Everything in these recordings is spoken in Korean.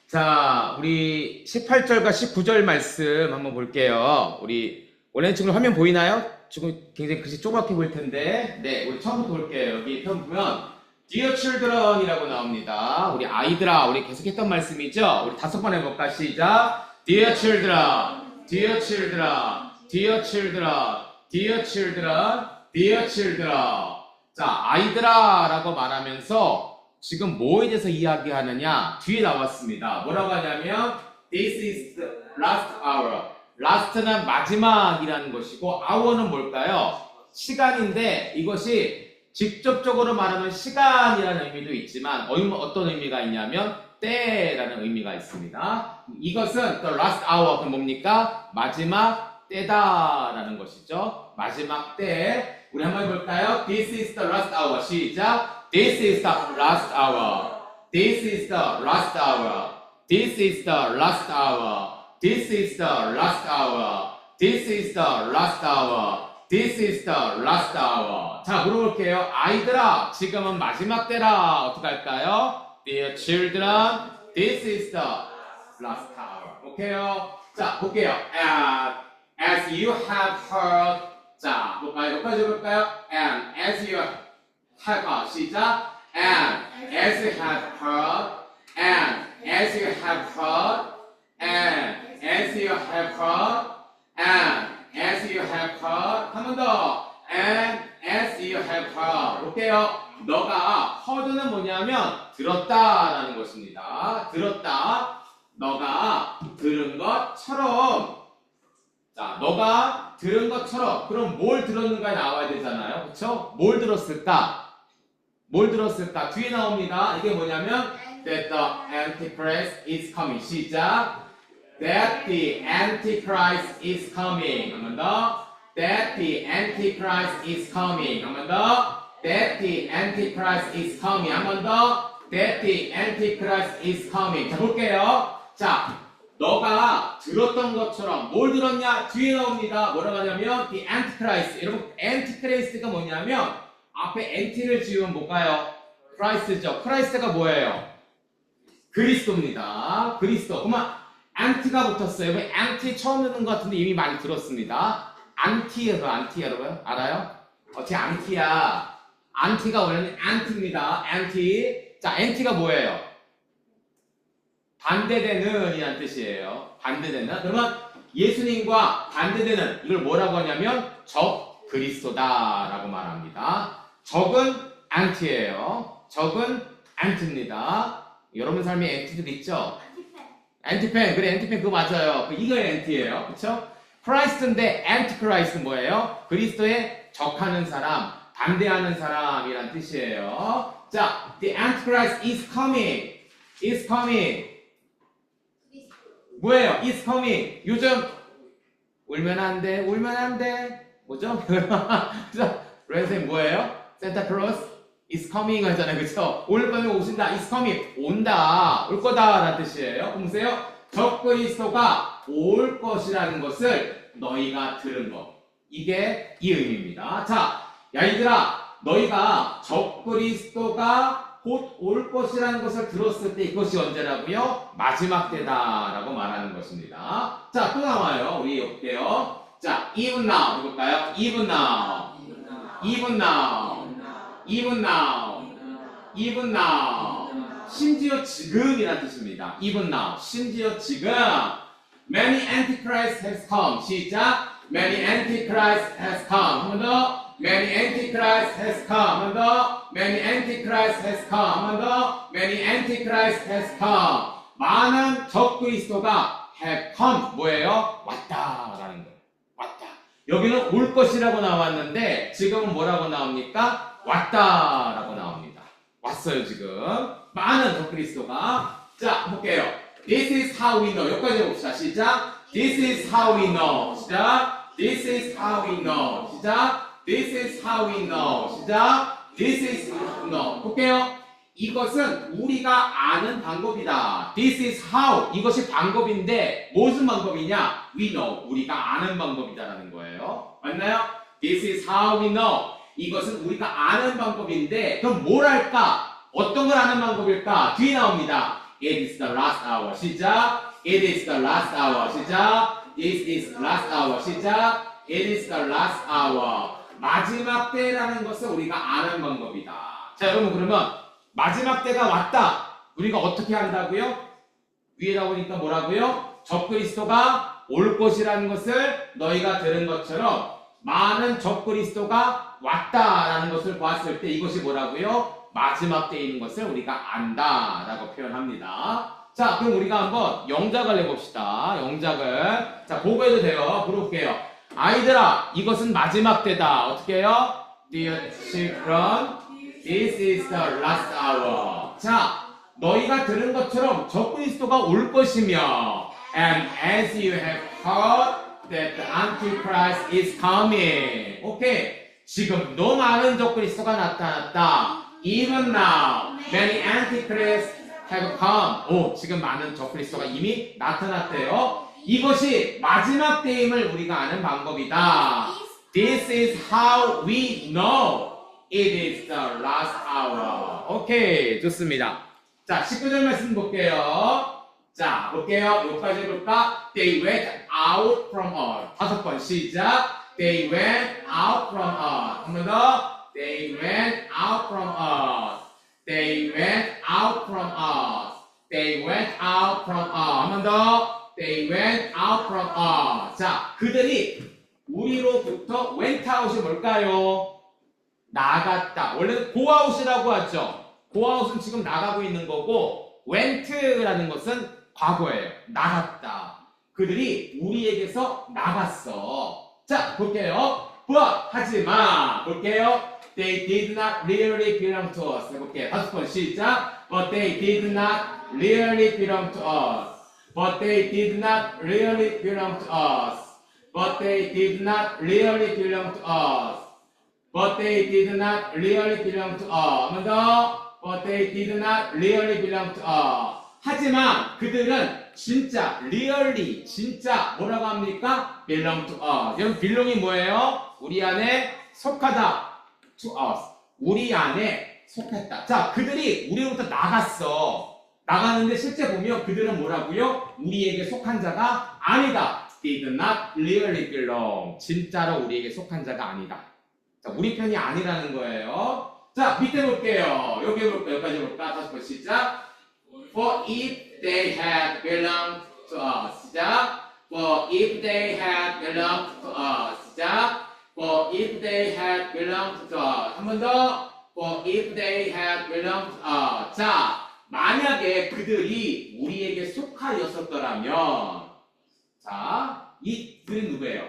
자, 우리 18절과 19절 말씀 한번 볼게요. 우리 원래는 지금 화면 보이나요? 지금 굉장히 글씨 조그맣게 보일 텐데, 네, 우리 처음부터 볼게요. 여기 편 보면 Dear Children이라고 나옵니다. 우리 아이들아, 우리 계속했던 말씀이죠. 우리 5번 해볼까? 시작. Dear Children, Dear Children, Dear Children, Dear Children, Dear Children. 자, 아이들아라고 말하면서 지금 뭐에 대해서 이야기하느냐? 뒤에 나왔습니다. 뭐라고 하냐면 This is the last hour. last는 마지막이라는 것이고 hour는 뭘까요? 시간인데 이것이 직접적으로 말하면 시간이라는 의미도 있지만 어떤 의미가 있냐면 때라는 의미가 있습니다. 이것은 the last hour 그럼 뭡니까? 마지막 때다라는 것이죠. 마지막 때. 우리 한번 해볼까요? This is the last hour. 시작. This is the last hour. This is the last hour. This is the last hour. This is the last hour. This is the last hour. This is the last hour. 자, 물어볼게요. 아이들아, 지금은 마지막 때라. 어떻게 할까요? Dear children, this is the last hour. 오케이요? 자, 볼게요. As you have heard. 자, 볼까요? 여기까지 볼까요? And as you have, 시작. And as you have heard, and as you have heard, and as you have heard, and as you have heard. 한 번 더. And as you have heard. 볼게요. 너가 heard는 뭐냐면 들었다라는 것입니다. 들었다. 너가 들은 것처럼. 자, 너가 들은 것처럼. 그럼 뭘 들었는가 나와야 되잖아요. 그쵸? 뭘 들었을까? 뭘 들었을까? 뒤에 나옵니다. 이게 뭐냐면 That the Antichrist is coming. 시작. That the Antichrist is coming. 한 번 더. That the Antichrist is coming. 한 번 더. That the Antichrist is coming. 한 번 더. That the Antichrist is coming. 자, 볼게요. 자, 너가 들었던 것처럼 뭘 들었냐? 뒤에 나옵니다. 뭐라고 하냐면 The Antichrist. 여러분, Antichrist가 뭐냐면 앞에 anti를 지우면 뭘까요? Christ죠. Christ가 뭐예요? 그리스도입니다. 그리스도. 그러면 anti가 붙었어요. 왜 anti 처음 듣는 것 같은데 이미 많이 들었습니다. anti예요. anti 여러분 알아요? 제 anti야. anti가 원래는 anti입니다. anti. 자, anti가 뭐예요? 반대되는 이란 뜻이에요. 반대되는. 그러면 예수님과 반대되는 이걸 뭐라고 하냐면 적 그리스도다라고 말합니다. 적은 anti예요. 적은 anti입니다. 여러분 삶에 anti들 있죠? anti팬. 그래, anti팬 그거 맞아요. 이거 anti예요. 그쵸? Christ인데 antichrist는 뭐예요? 그리스도에 적하는 사람, 반대하는 사람이란 뜻이에요. 자, the antichrist is coming. is coming. 뭐예요? is coming. 요즘 울면 안 돼. 울면 안 돼. 뭐죠? 그래서 선생님 뭐예요? Santa Claus is coming 하잖아요. 그쵸? 올 거면 오신다. is coming. 온다. 올 거다 라는 뜻이에요. 보세요. 적 그리스도가 올 것이라는 것을 너희가 들은 것. 이게 이 의미입니다. 자, 야 이들아 너희가 적 그리스도가 곧 올 것이라는 것을 들었을 때 이것이 언제라고요? 마지막 때다라고 말하는 것입니다. 자, 또 나와요. 우리 볼게요. 자, even now 해볼까요? even now, even now, even now, even now. 심지어 지금이라는 뜻입니다. even now, 심지어 지금. Many antichrists has come. 시작. Many antichrists has come. 한 번 더. Many antichrists has come. 한 번 더. Many antichrists has come. 한 번 더. Many antichrists has come. 많은 적 그리스도가 have come. 뭐예요? 왔다라는 거예요. 왔다. 여기는 올 것이라고 나왔는데 지금은 뭐라고 나옵니까? 왔다라고 나옵니다. 왔어요 지금. 많은 적 그리스도가. 자, 볼게요. This is how we know. 여기까지 봅시다. 시작. This is how we know. 시작. This is how we know. 시작. This is how we know. 시작. This is how we know. 볼게요. 이것은 우리가 아는 방법이다. This is how. 이것이 방법인데 무슨 방법이냐? We know. 우리가 아는 방법이다라는 거예요. 맞나요? This is how we know. 이것은 우리가 아는 방법인데 그럼 뭘 할까? 어떤 걸 아는 방법일까? 뒤에 나옵니다. It is the last hour. 시작. It is the last hour. 시작. This is last hour. 시작. It is the last hour. 마지막 때라는 것을 우리가 아는 방법이다. 자, 여러분 그러면 마지막 때가 왔다. 우리가 어떻게 한다고요? 위에다 보니까 뭐라고요? 적그리스도가 올 것이라는 것을 너희가 들은 것처럼 많은 적그리스도가 왔다라는 것을 보았을 때 이것이 뭐라고요? 마지막 때에 있는 것을 우리가 안다라고 표현합니다. 자, 그럼 우리가 한번 영작을 해봅시다. 영작을. 자, 보고 해도 돼요. 물어볼게요. 아이들아, 이것은 마지막 때다. 어떻게 해요? Dear children, this is the last hour. 자, 너희가 들은 것처럼 적그리스도가 올 것이며 And as you have heard that the Antichrist is coming. 오케이. 지금도 많은 적그리스도가 나타났다. Even now, many Antichrists have come. 오, 지금 많은 적그리스도가 이미 나타났대요. 이것이 마지막 때임을 우리가 아는 방법이다. This is how we know it is the last hour. 오케이, 좋습니다. 자, 19절 말씀 볼게요. 자, 볼게요. 여기까지 해볼까? They went out from us. 5번 시작. They went out from us. 한 번 더. They went out from us. They went out from us. They went out from us. 한 번 더. They went out from us. 자, 그들이 우리로부터 went out이 뭘까요? 나갔다. 원래는 go out이라고 하죠. go out은 지금 나가고 있는 거고 went라는 것은 과거예요. 나갔다. 그들이 우리에게서 나갔어. 자, 볼게요. 하지마. 볼게요. They did not really belong to us. 해볼게요. 5번 시작. But they did not really belong to us. But they did not really belong to us. But they did not really belong to us. But they did not really belong to us. 한 번 더. But they did not really belong to us. 하지만 그들은 진짜 really 진짜 뭐라고 합니까? belong to us. 여러분 belong이 뭐예요? 우리 안에 속하다. to us. 우리 안에 속했다. 자, 그들이 우리로부터 나갔어. 나가는데 실제 보면 그들은 뭐라고요? 우리에게 속한 자가 아니다. Did not really belong. 진짜로 우리에게 속한 자가 아니다. 자, 우리 편이 아니라는 거예요. 자, 밑에 볼게요. 여기 볼까요? 여기까지 볼까? 다시 번 시작. For if they had belonged to us. 시작. For if they had belonged to us. 시작. For if they had belonged to us. 한 번 더. For if they had belonged to us. 자, 만약에 그들이 우리에게 속하였었더라면, 자, 이 그들은 누구예요?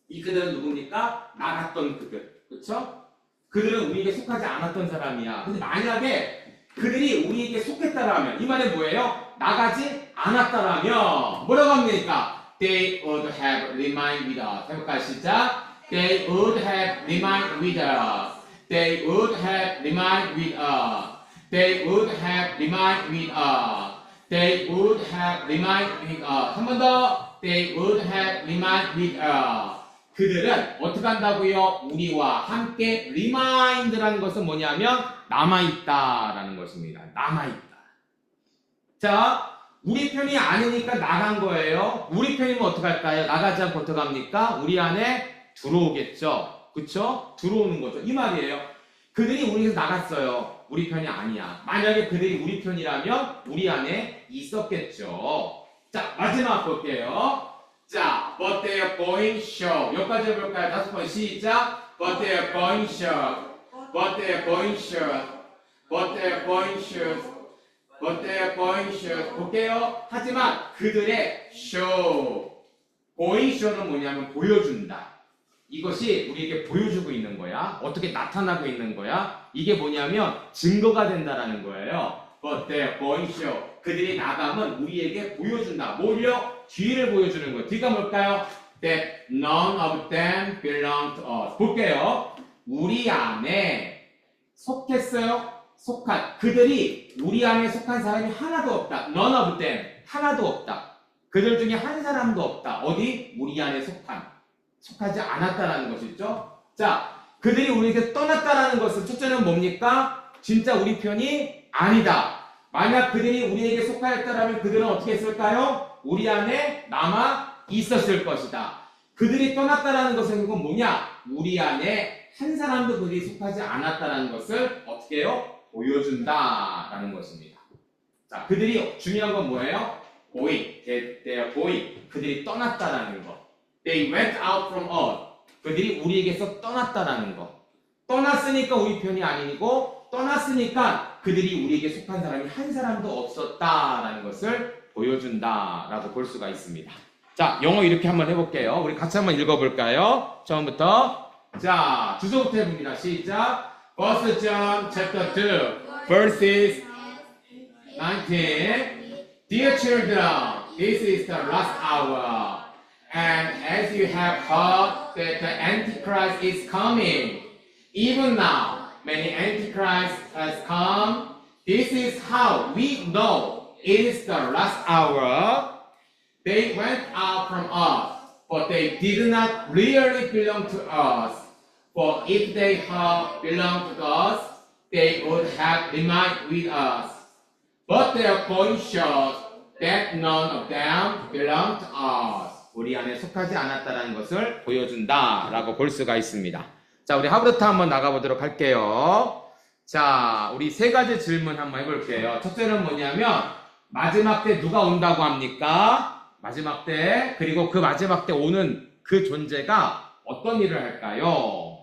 이 그들은 누굽니까? 나갔던 그들, 그렇죠? 그들은 우리에게 속하지 않았던 사람이야. 근데 만약에 그들이 우리에게 속했다라면, 이 말은 뭐예요? 나가지 않았다라면 뭐라고 합니까? They would have remained with us. 해볼까요? 시작. They would have remained with us. They would have remained with us. They would have remained with us. They would have remained with us. 한 번 더. They would have remained with us. 그들은 어떻게 한다고요? 우리와 함께 remind라는 것은 뭐냐면 남아있다라는 것입니다. 남아있다. 자, 우리 편이 아니니까 나간 거예요. 우리 편이면 어떡할까요? 나가지 않고 어떡합니까? 우리 안에 들어오겠죠. 그쵸? 들어오는 거죠. 이 말이에요. 그들이 우리에서 나갔어요. 우리 편이 아니야. 만약에 그들이 우리 편이라면 우리 안에 있었겠죠. 자, 마지막 볼게요. 자, but they are going short. 여기까지 해볼까요? 5번 시작. But they are going short. But they are going short. But they are going short. But they are going short. 볼게요. 하지만 그들의 show. going show는 뭐냐면 보여준다. 이것이 우리에게 보여주고 있는 거야. 어떻게 나타나고 있는 거야. 이게 뭐냐면 증거가 된다라는 거예요. But they are going short. 그들이 나가면 우리에게 보여준다. 뭘요? 뒤를 보여주는 거예요. 뒤가 뭘까요? That none of them belong to us. 볼게요. 우리 안에 속했어요? 속한. 그들이 우리 안에 속한 사람이 하나도 없다. None of them. 하나도 없다. 그들 중에 한 사람도 없다. 어디? 우리 안에 속하지 않았다라는 것이죠. 자, 그들이 우리에게 떠났다라는 것은 첫째는 뭡니까? 진짜 우리 편이 아니다. 만약 그들이 우리에게 속하였다라면 그들은 어떻게 했을까요? 우리 안에 남아 있었을 것이다. 그들이 떠났다라는 것은 그건 뭐냐? 우리 안에 한 사람도 그들이 속하지 않았다라는 것을 어떻게 해요? 보여준다라는 것입니다. 자, 그들이 중요한 건 뭐예요? going. They are going. 그들이 떠났다라는 거. They went out from us. 그들이 우리에게서 떠났다라는 거. 떠났으니까 우리 편이 아니고 떠났으니까 그들이 우리에게 속한 사람이 한 사람도 없었다라는 것을 보여준다라고 볼 수가 있습니다. 자, 영어 이렇게 한번 해볼게요. 우리 같이 한번 읽어볼까요? 처음부터. 자, 주소부터 해봅니다. 시작. 1 John chapter 2 verses 19. Dear children, this is the last hour. And as you have heard that the Antichrist is coming, even now many Antichrists has come. This is how we know it is the last hour. They went out from us, but they did not really belong to us. For if they had belonged to us, they would have remained with us. But they are going shows that none of them belong to us. 우리 안에 속하지 않았다는 것을 보여준다라고 볼 수가 있습니다. 자, 우리 하브르타 한번 나가보도록 할게요. 자, 우리 세 가지 질문 한번 해볼게요. 첫째는 뭐냐면 마지막 때 누가 온다고 합니까? 마지막 때, 그리고 그 마지막 때 오는 그 존재가 어떤 일을 할까요?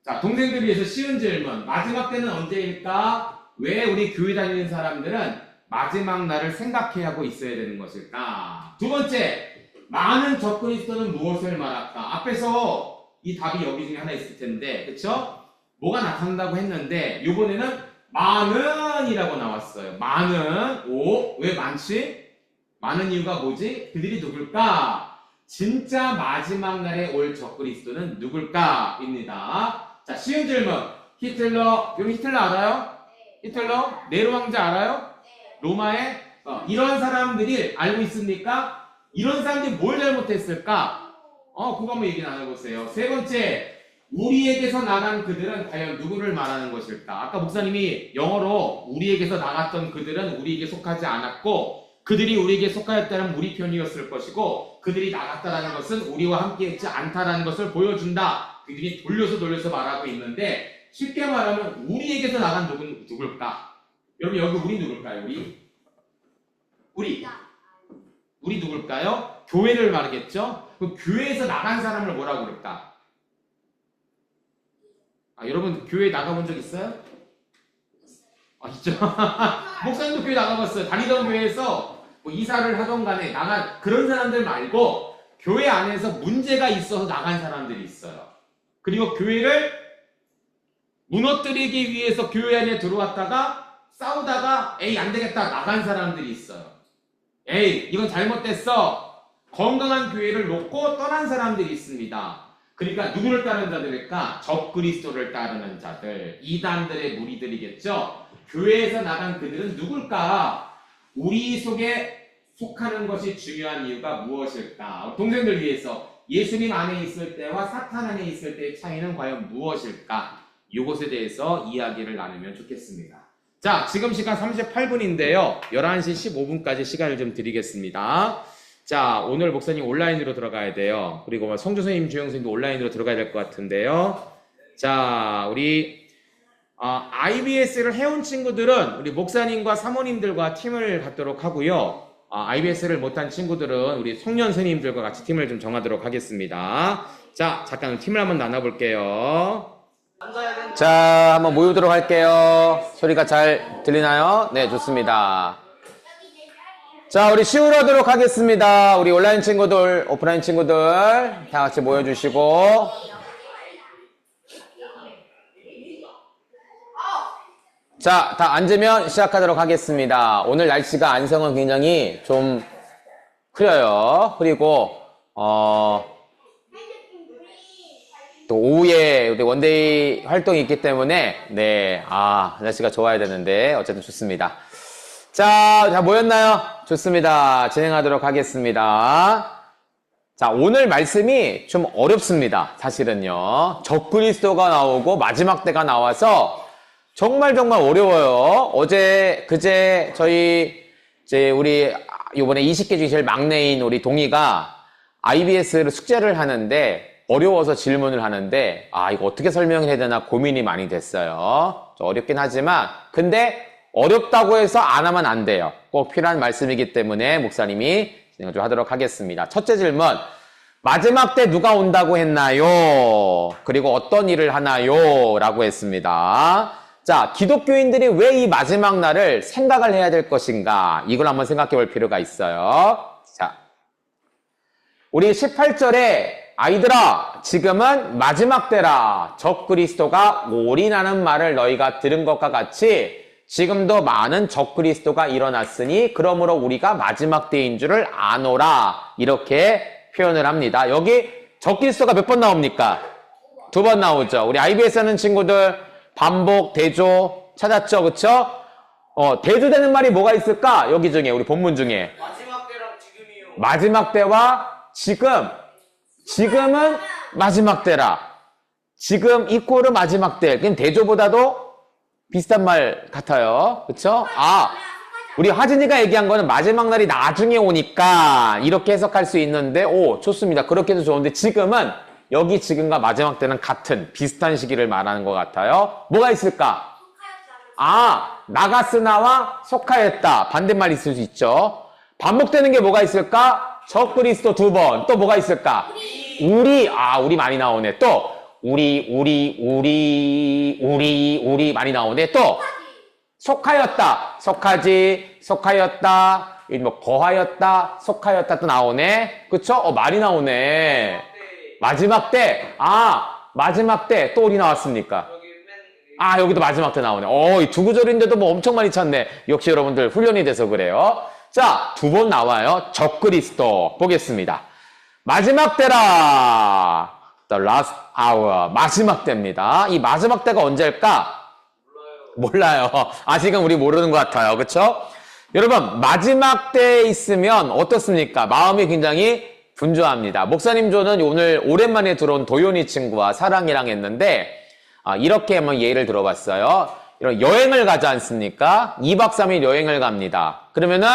자, 동생들 위해서 쉬운 질문. 마지막 때는 언제일까? 왜 우리 교회 다니는 사람들은 마지막 날을 생각해야 하고 있어야 되는 것일까? 두 번째, 많은 적그리스도는 무엇을 말할까? 앞에서 이 답이 여기 중에 하나 있을 텐데, 그쵸? 뭐가 나타난다고 했는데, 이번에는 많은이라고 나왔어요. 많은. 오, 왜 많지? 많은 이유가 뭐지? 그들이 누굴까? 진짜 마지막 날에 올 적그리스도는 누굴까? 입니다. 자, 쉬운 질문. 히틀러, 여러분 히틀러 알아요? 히틀러? 네로 왕자 알아요? 로마의 이런 사람들이 알고 있습니까? 이런 사람들이 뭘 잘못했을까? 그거 한번 얘기 나눠보세요. 세 번째, 우리에게서 나간 그들은 과연 누구를 말하는 것일까? 아까 목사님이 영어로 우리에게서 나갔던 그들은 우리에게 속하지 않았고 그들이 우리에게 속하였다는 우리 편이었을 것이고 그들이 나갔다라는 것은 우리와 함께 있지 않다라는 것을 보여준다. 그들이 돌려서 말하고 있는데 쉽게 말하면 우리에게서 나간 누굴까? 여러분 여기 우리 누굴까요? 우리 누굴까요? 교회를 말하겠죠? 그 교회에서 나간 사람을 뭐라고 그럴까? 여러분 교회 나가본 적 있어요? 있죠. 목사님도 교회 나가봤어요. 다니던 교회에서 뭐 이사를 하던 간에 나간 그런 사람들 말고 교회 안에서 문제가 있어서 나간 사람들이 있어요. 그리고 교회를 무너뜨리기 위해서 교회 안에 들어왔다가 싸우다가 에이 안 되겠다 나간 사람들이 있어요. 에이 이건 잘못됐어. 건강한 교회를 놓고 떠난 사람들이 있습니다. 그러니까 누구를 따르는 자들일까? 적그리스도를 따르는 자들, 이단들의 무리들이겠죠. 교회에서 나간 그들은 누굴까? 우리 속에 속하는 것이 중요한 이유가 무엇일까? 동생들 위해서 예수님 안에 있을 때와 사탄 안에 있을 때의 차이는 과연 무엇일까? 이것에 대해서 이야기를 나누면 좋겠습니다. 자, 지금 시간 38분인데요. 11시 15분까지 시간을 좀 드리겠습니다. 자, 오늘 목사님 온라인으로 들어가야 돼요. 그리고 성주 선생님, 주영 선생님도 온라인으로 들어가야 될 것 같은데요. 자, 우리 IBS를 해온 친구들은 우리 목사님과 사모님들과 팀을 갖도록 하고요. IBS를 못한 친구들은 우리 송년 선생님들과 같이 팀을 좀 정하도록 하겠습니다. 자, 잠깐 팀을 한번 나눠볼게요. 자, 한번 모이도록 할게요. 소리가 잘 들리나요? 네, 좋습니다. 자, 우리 시우하도록 하겠습니다. 우리 온라인 친구들, 오프라인 친구들 다 같이 모여주시고 자, 다 앉으면 시작하도록 하겠습니다. 오늘 날씨가 안성은 굉장히 좀 흐려요. 그리고 또 오후에 우리 원데이 활동이 있기 때문에 네, 날씨가 좋아야 되는데 어쨌든 좋습니다. 자, 모였나요? 좋습니다. 진행하도록 하겠습니다. 자, 오늘 말씀이 좀 어렵습니다. 사실은요. 적그리스도가 나오고 마지막 때가 나와서 정말 어려워요. 어제, 그제 우리 요번에 20개 중에 제일 막내인 우리 동희가 IBS를 숙제를 하는데 어려워서 질문을 하는데 이거 어떻게 설명을 해야 되나 고민이 많이 됐어요. 좀 어렵긴 하지만 근데 어렵다고 해서 안 하면 안 돼요. 꼭 필요한 말씀이기 때문에 목사님이 진행을 좀 하도록 하겠습니다. 첫째 질문. 마지막 때 누가 온다고 했나요? 그리고 어떤 일을 하나요? 라고 했습니다. 자, 기독교인들이 왜 이 마지막 날을 생각을 해야 될 것인가? 이걸 한번 생각해 볼 필요가 있어요. 자, 우리 18절에 아이들아, 지금은 마지막 때라. 적그리스도가 올인하는 말을 너희가 들은 것과 같이 지금도 많은 적그리스도가 일어났으니 그러므로 우리가 마지막 때인 줄을 아노라. 이렇게 표현을 합니다. 여기 적그리스도가 몇 번 나옵니까? 2번 나오죠. 우리 IBS 하는 친구들 반복, 대조 찾았죠? 그쵸? 대조되는 말이 뭐가 있을까? 여기 중에 우리 본문 중에 마지막 때랑 지금이요. 마지막 때와 지금은 마지막 때라. 지금 이꼬르 마지막 때. 그럼 대조보다도 비슷한 말 같아요. 그쵸? 우리 하진이가 얘기한 거는 마지막 날이 나중에 오니까 이렇게 해석할 수 있는데, 좋습니다. 그렇게 해도 좋은데 지금은 여기 지금과 마지막 때는 같은 비슷한 시기를 말하는 것 같아요. 뭐가 있을까? 나가스나와 속하였다. 반대말 있을 수 있죠. 반복되는 게 뭐가 있을까? 적그리스도 2번. 또 뭐가 있을까? 우리 많이 나오네. 또 우리 많이 나오네. 또 속하였다. 속하였다. 뭐 거하였다. 속하였다 또 나오네. 그쵸? 많이 나오네. 마지막 때. 마지막 때 또 어디 나왔습니까? 여기도 마지막 때 나오네. 이 두 구절인데도 뭐 엄청 많이 찾네. 역시 여러분들 훈련이 돼서 그래요. 자, 2번 나와요. 적그리스도. 보겠습니다. 마지막 때라. The last hour. 마지막 때입니다. 이 마지막 때가 언제일까? 몰라요. 아직은 우리 모르는 것 같아요. 그쵸? 여러분, 마지막 때에 있으면 어떻습니까? 마음이 굉장히 분주합니다. 목사님 저는 오늘 오랜만에 들어온 도연이 친구와 사랑이랑 했는데, 이렇게 한번 예를 들어봤어요. 이런 여행을 가지 않습니까? 2박 3일 여행을 갑니다. 그러면은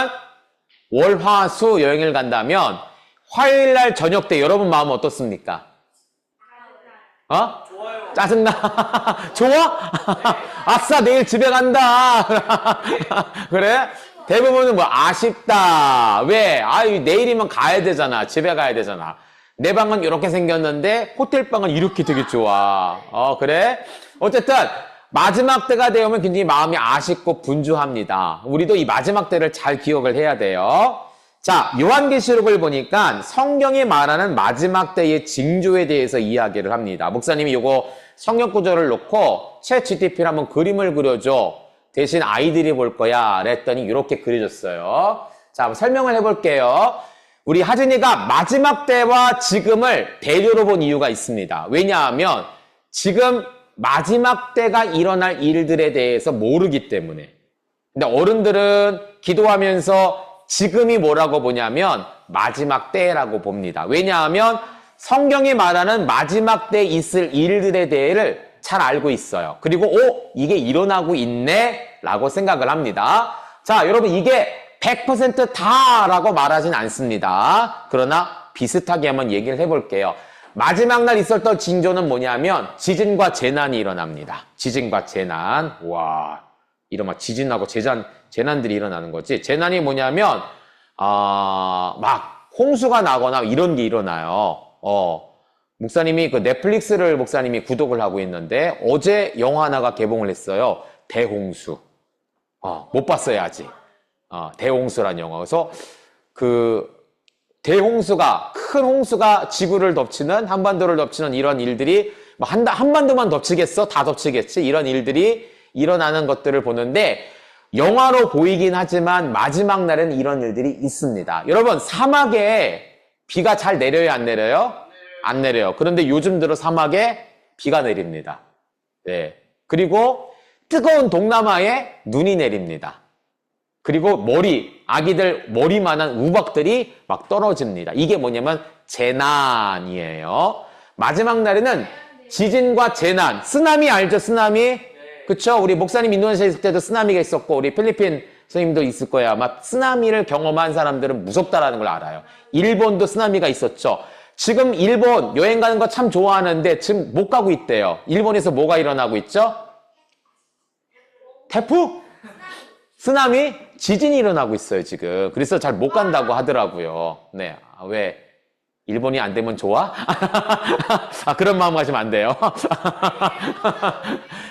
월, 화, 수 여행을 간다면 화요일날 저녁 때 여러분 마음은 어떻습니까? 좋아요. 짜증나. 좋아? 아싸, 내일 집에 간다. 그래? 대부분은 뭐 아쉽다. 왜? 내일이면 가야 되잖아. 집에 가야 되잖아. 내 방은 이렇게 생겼는데 호텔 방은 이렇게 되게 좋아. 그래? 어쨌든 마지막 때가 되면 굉장히 마음이 아쉽고 분주합니다. 우리도 이 마지막 때를 잘 기억을 해야 돼요. 자, 요한계시록을 보니까 성경이 말하는 마지막 때의 징조에 대해서 이야기를 합니다. 목사님이 요거 성경 구절을 놓고 챗GPT를 한번 그림을 그려줘. 대신 아이들이 볼 거야. 그랬더니 이렇게 그려줬어요. 자, 한번 설명을 해볼게요. 우리 하진이가 마지막 때와 지금을 대조로 본 이유가 있습니다. 왜냐하면 지금 마지막 때가 일어날 일들에 대해서 모르기 때문에. 근데 어른들은 기도하면서 지금이 뭐라고 보냐면 마지막 때라고 봅니다. 왜냐하면 성경이 말하는 마지막 때에 있을 일들에 대해를 잘 알고 있어요. 그리고 이게 일어나고 있네 라고 생각을 합니다. 자, 여러분 이게 100% 다라고 말하진 않습니다. 그러나 비슷하게 한번 얘기를 해볼게요. 마지막 날 있었던 징조는 뭐냐면 지진과 재난이 일어납니다. 지진과 재난. 와, 이런 막 지진하고 재난들이 일어나는 거지. 재난이 뭐냐면 막 홍수가 나거나 이런 게 일어나요. 목사님이 그 넷플릭스를 목사님이 구독을 하고 있는데 어제 영화 하나가 개봉을 했어요. 대홍수. 못 봤어요 아직. 대홍수란 영화. 그래서 그 대홍수가 큰 홍수가 지구를 덮치는 한반도를 덮치는 이런 일들이 한반도만 덮치겠어? 다 덮치겠지? 이런 일들이 일어나는 것들을 보는데 영화로 보이긴 하지만 마지막 날엔 이런 일들이 있습니다. 여러분 사막에 비가 잘 내려요? 안 내려요? 안 내려요. 그런데 요즘 들어 사막에 비가 내립니다. 네. 그리고 뜨거운 동남아에 눈이 내립니다. 그리고 아기들 머리만한 우박들이 막 떨어집니다. 이게 뭐냐면 재난이에요. 마지막 날에는 지진과 재난, 쓰나미 알죠? 쓰나미? 그쵸? 우리 목사님 인도네시아 있을 때도 쓰나미가 있었고, 우리 필리핀 선생님도 있을 거야. 아마 쓰나미를 경험한 사람들은 무섭다라는 걸 알아요. 일본도 쓰나미가 있었죠. 지금 일본 여행 가는 거 참 좋아하는데 지금 못 가고 있대요. 일본에서 뭐가 일어나고 있죠? 태풍? 쓰나미? 지진이 일어나고 있어요, 지금. 그래서 잘 못 간다고 하더라고요. 네. 왜? 일본이 안 되면 좋아? 그런 마음 가지면 안 돼요.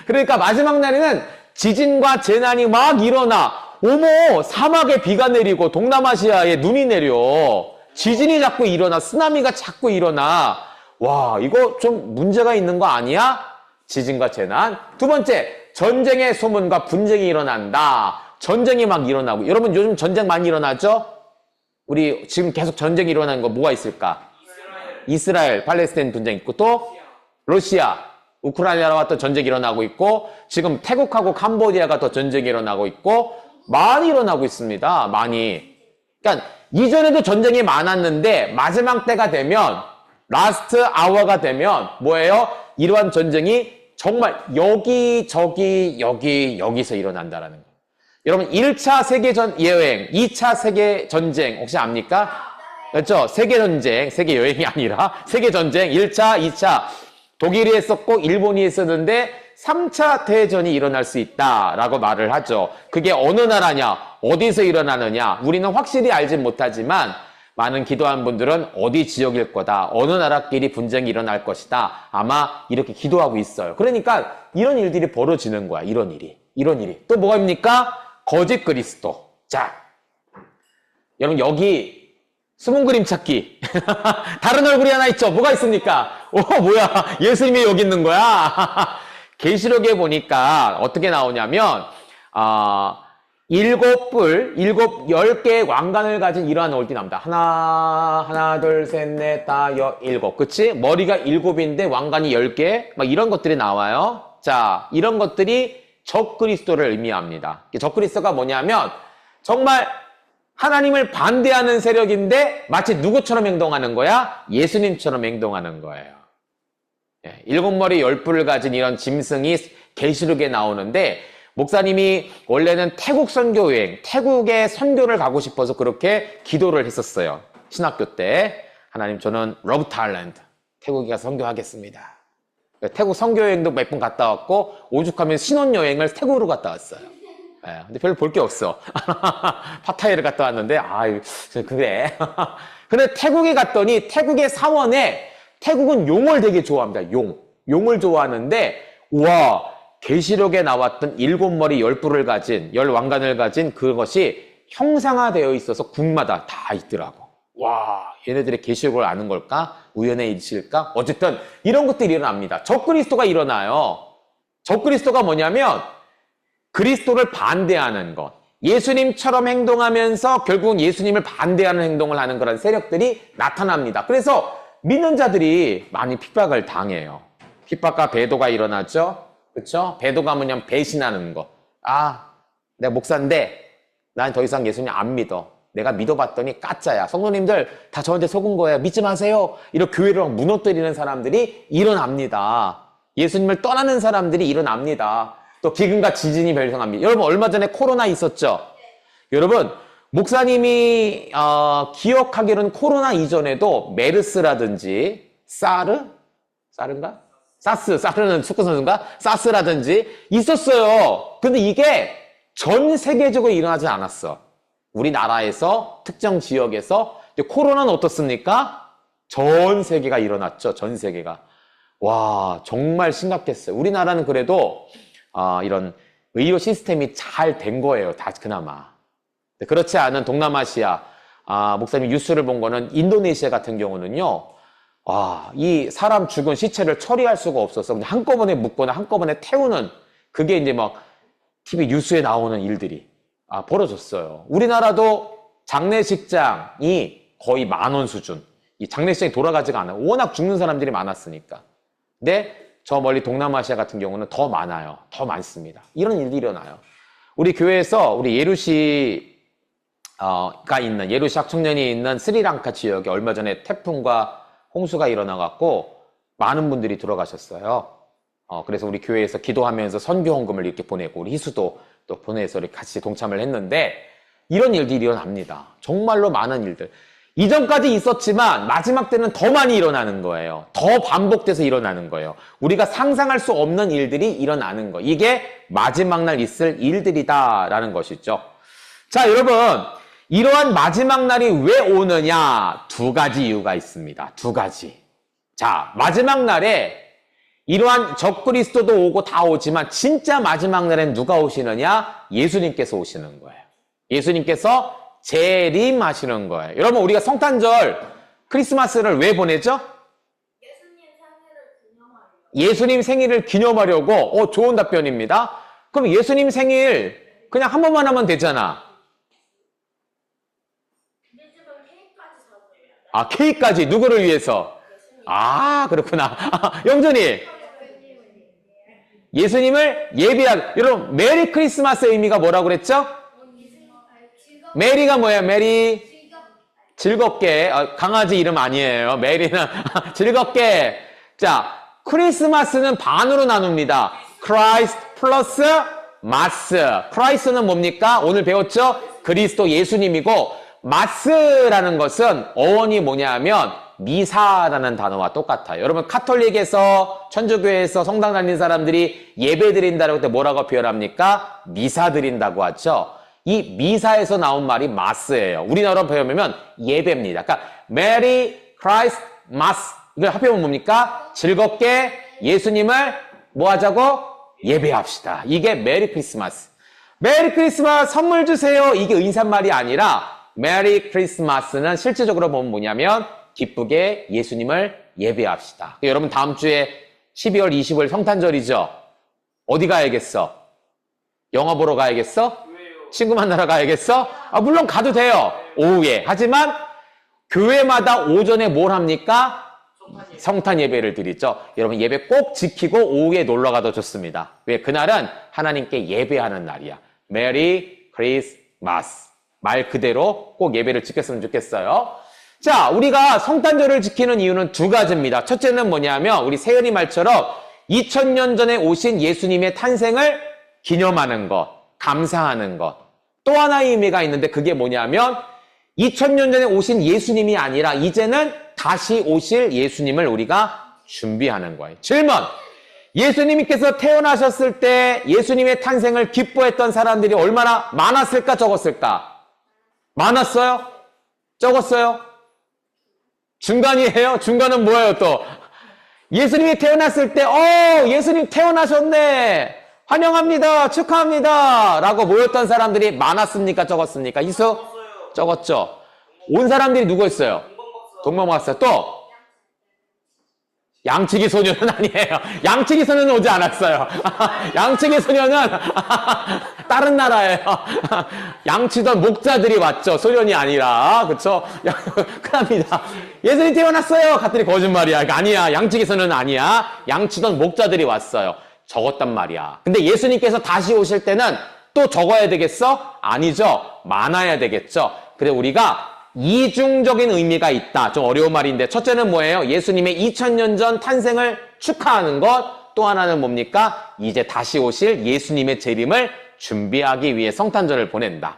그러니까 마지막 날에는 지진과 재난이 막 일어나. 어머, 사막에 비가 내리고 동남아시아에 눈이 내려. 지진이 자꾸 일어나. 쓰나미가 자꾸 일어나. 와, 이거 좀 문제가 있는 거 아니야? 지진과 재난. 두 번째, 전쟁의 소문과 분쟁이 일어난다. 전쟁이 막 일어나고. 여러분 요즘 전쟁 많이 일어나죠? 우리 지금 계속 전쟁이 일어나는 거 뭐가 있을까? 이스라엘, 팔레스타인 분쟁 있고 또 러시아, 우크라이나와 또 전쟁이 일어나고 있고 지금 태국하고 캄보디아가 또 전쟁이 일어나고 있고 많이 일어나고 있습니다. 많이. 그러니까 이전에도 전쟁이 많았는데 마지막 때가 되면 라스트 아워가 되면 뭐예요? 이러한 전쟁이 정말 여기 여기서 일어난다라는 거예요. 여러분 1차 세계여행, 2차 세계전쟁 혹시 압니까? 그렇죠? 세계전쟁, 세계여행이 아니라 세계전쟁 1차, 2차 독일이 했었고 일본이 했었는데 3차 대전이 일어날 수 있다라고 말을 하죠. 그게 어느 나라냐, 어디서 일어나느냐 우리는 확실히 알진 못하지만 많은 기도한 분들은 어디 지역일 거다, 어느 나라끼리 분쟁이 일어날 것이다 아마 이렇게 기도하고 있어요. 그러니까 이런 일들이 벌어지는 거야. 이런 일이 또 뭐입니까? 거짓 그리스도. 자, 여러분 여기 숨은 그림 찾기 다른 얼굴이 하나 있죠? 뭐가 있습니까? 뭐야, 예수님이 여기 있는 거야? 계시록에 보니까 어떻게 나오냐면 10개의 왕관을 가진 이러한 얼굴이 나옵니다. 하나, 둘, 셋, 넷, 다, 일곱. 그치? 머리가 7인데 왕관이 10개? 막 이런 것들이 나와요. 자, 이런 것들이 적그리스도를 의미합니다. 적그리스도가 뭐냐면 정말 하나님을 반대하는 세력인데 마치 누구처럼 행동하는 거야? 예수님처럼 행동하는 거예요. 7머리 10뿔을 가진 이런 짐승이 계시록에 나오는데 목사님이 원래는 태국 선교여행, 태국에 선교를 가고 싶어서 그렇게 기도를 했었어요. 신학교 때. 하나님, 저는 러브 타일랜드, 태국에 가서 선교하겠습니다. 태국 선교여행도 몇 번 갔다 왔고 오죽하면 신혼여행을 태국으로 갔다 왔어요. 근데 별로 볼 게 없어. 파타야를 갔다 왔는데 아유 그래. 근데 태국에 갔더니 태국의 사원에 태국은 용을 되게 좋아합니다. 용을 좋아하는데 와, 계시록에 나왔던 7머리 10뿔을 가진 10왕관을 가진 그것이 형상화되어 있어서 궁마다 다 있더라고. 와, 얘네들의 계시록을 아는 걸까? 우연의 일일까? 어쨌든 이런 것들이 일어납니다. 적그리스도가 일어나요. 적그리스도가 뭐냐면 그리스도를 반대하는 것. 예수님처럼 행동하면서 결국은 예수님을 반대하는 행동을 하는 그런 세력들이 나타납니다. 그래서 믿는 자들이 많이 핍박을 당해요. 핍박과 배도가 일어나죠. 그렇죠? 배도가 뭐냐면 배신하는 거. 내가 목사인데 난 더 이상 예수님 안 믿어. 내가 믿어봤더니 가짜야. 성도님들 다 저한테 속은 거예요. 믿지 마세요. 이런 교회를 무너뜨리는 사람들이 일어납니다. 예수님을 떠나는 사람들이 일어납니다. 또 기근과 지진이 발생합니다. 여러분 얼마 전에 코로나 있었죠? 여러분 목사님이 기억하기로는 코로나 이전에도 메르스라든지 사르인가? 사르는 축구 선수인가? 사스라든지 있었어요. 근데 이게 전 세계적으로 일어나지 않았어. 우리나라에서 특정 지역에서. 코로나는 어떻습니까? 전 세계가 일어났죠. 전 세계가. 와, 정말 심각했어요. 우리나라는 그래도 이런 의료 시스템이 잘 된 거예요. 다 그나마. 그렇지 않은 동남아시아, 목사님이 뉴스를 본 거는 인도네시아 같은 경우는요. 이 사람 죽은 시체를 처리할 수가 없어서 그냥 한꺼번에 묻거나 한꺼번에 태우는 그게 이제 막 TV 뉴스에 나오는 일들이 벌어졌어요. 우리나라도 장례식장이 거의 10,000원 수준. 이 장례식장이 돌아가지가 않아요. 워낙 죽는 사람들이 많았으니까. 근데 저 멀리 동남아시아 같은 경우는 더 많아요. 더 많습니다. 이런 일들이 일어나요. 우리 교회에서 우리 예루시가 있는, 예루시 학청년이 있는 스리랑카 지역에 얼마 전에 태풍과 홍수가 일어나갖고 많은 분들이 들어가셨어요. 그래서 우리 교회에서 기도하면서 선교 헌금을 이렇게 보내고 우리 희수도 또 보내서 이렇게 같이 동참을 했는데 이런 일들이 일어납니다. 정말로 많은 일들. 이전까지 있었지만 마지막 때는 더 많이 일어나는 거예요. 더 반복돼서 일어나는 거예요. 우리가 상상할 수 없는 일들이 일어나는 거. 이게 마지막 날 있을 일들이다라는 것이죠. 자, 여러분. 이러한 마지막 날이 왜 오느냐? 두 가지 이유가 있습니다. 두 가지. 자, 마지막 날에 이러한 적그리스도도 오고 다 오지만 진짜 마지막 날엔 누가 오시느냐? 예수님께서 오시는 거예요. 예수님께서 재림하시는 거예요. 여러분, 우리가 성탄절 크리스마스를 왜 보내죠? 예수님 생일을 기념하려고. 좋은 답변입니다. 그럼 예수님 생일 그냥 한 번만 하면 되잖아. 케이크까지 누구를 위해서? 그렇구나. 영준이. 예수님을 여러분, 메리 크리스마스의 의미가 뭐라고 그랬죠? 메리가 뭐예요? 메리. 즐겁게. 강아지 이름 아니에요. 메리는 즐겁게. 자, 크리스마스는 반으로 나눕니다. 크라이스트 플러스 마스. 크라이스트는 뭡니까? 오늘 배웠죠? 그리스도 예수님이고, 마스라는 것은 어원이 뭐냐면 미사라는 단어와 똑같아요. 여러분, 카톨릭에서 천주교에서 성당 다니는 사람들이 예배 드린다고 할 때 뭐라고 표현합니까? 미사 드린다고 하죠. 이 미사에서 나온 말이 마스예요. 우리나라로 표현하면 예배입니다. 그러니까 메리 크라이스트 마스. 이걸 합해보면 뭡니까? 즐겁게 예수님을 뭐 하자고? 예배합시다. 이게 메리 크리스마스. 메리 크리스마스 선물 주세요. 이게 인사말이 아니라 메리 크리스마스는 실질적으로 보면 뭐냐면 기쁘게 예수님을 예배합시다. 여러분, 다음 주에 12월 25일 성탄절이죠? 어디 가야겠어? 영화 보러 가야겠어? 친구 만나러 가야겠어? 물론 가도 돼요. 오후에. 하지만 교회마다 오전에 뭘 합니까? 성탄 예배를 드리죠. 여러분, 예배 꼭 지키고 오후에 놀러 가도 좋습니다. 왜? 그날은 하나님께 예배하는 날이야. 메리 크리스마스. 말 그대로 꼭 예배를 지켰으면 좋겠어요. 자, 우리가 성탄절을 지키는 이유는 두 가지입니다. 첫째는 뭐냐면 우리 세연이 말처럼 2000년 전에 오신 예수님의 탄생을 기념하는 것, 감사하는 것. 또 하나의 의미가 있는데 그게 뭐냐면 2000년 전에 오신 예수님이 아니라 이제는 다시 오실 예수님을 우리가 준비하는 거예요. 질문! 예수님께서 태어나셨을 때 예수님의 탄생을 기뻐했던 사람들이 얼마나 많았을까, 적었을까? 많았어요? 적었어요? 중간이에요? 중간은 뭐예요, 또? 예수님이 태어났을 때, 예수님 태어나셨네! 환영합니다! 축하합니다! 라고 모였던 사람들이 많았습니까, 적었습니까? 이수? 적었죠. 온 사람들이 누구였어요? 동방박사. 또? 양치기 소녀는 아니에요. 양치기 소녀는 오지 않았어요. 양치기 소녀는 다른 나라예요. 양치던 목자들이 왔죠. 소년이 아니라. 그쵸? 큰일납니다. 예수님 태어났어요. 갔더니 거짓말이야. 아니야. 양치기 소녀는 아니야. 양치던 목자들이 왔어요. 적었단 말이야. 근데 예수님께서 다시 오실 때는 또 적어야 되겠어? 아니죠. 많아야 되겠죠. 그래, 우리가 이중적인 의미가 있다. 좀 어려운 말인데 첫째는 뭐예요? 예수님의 2000년 전 탄생을 축하하는 것. 또 하나는 뭡니까? 이제 다시 오실 예수님의 재림을 준비하기 위해 성탄절을 보낸다.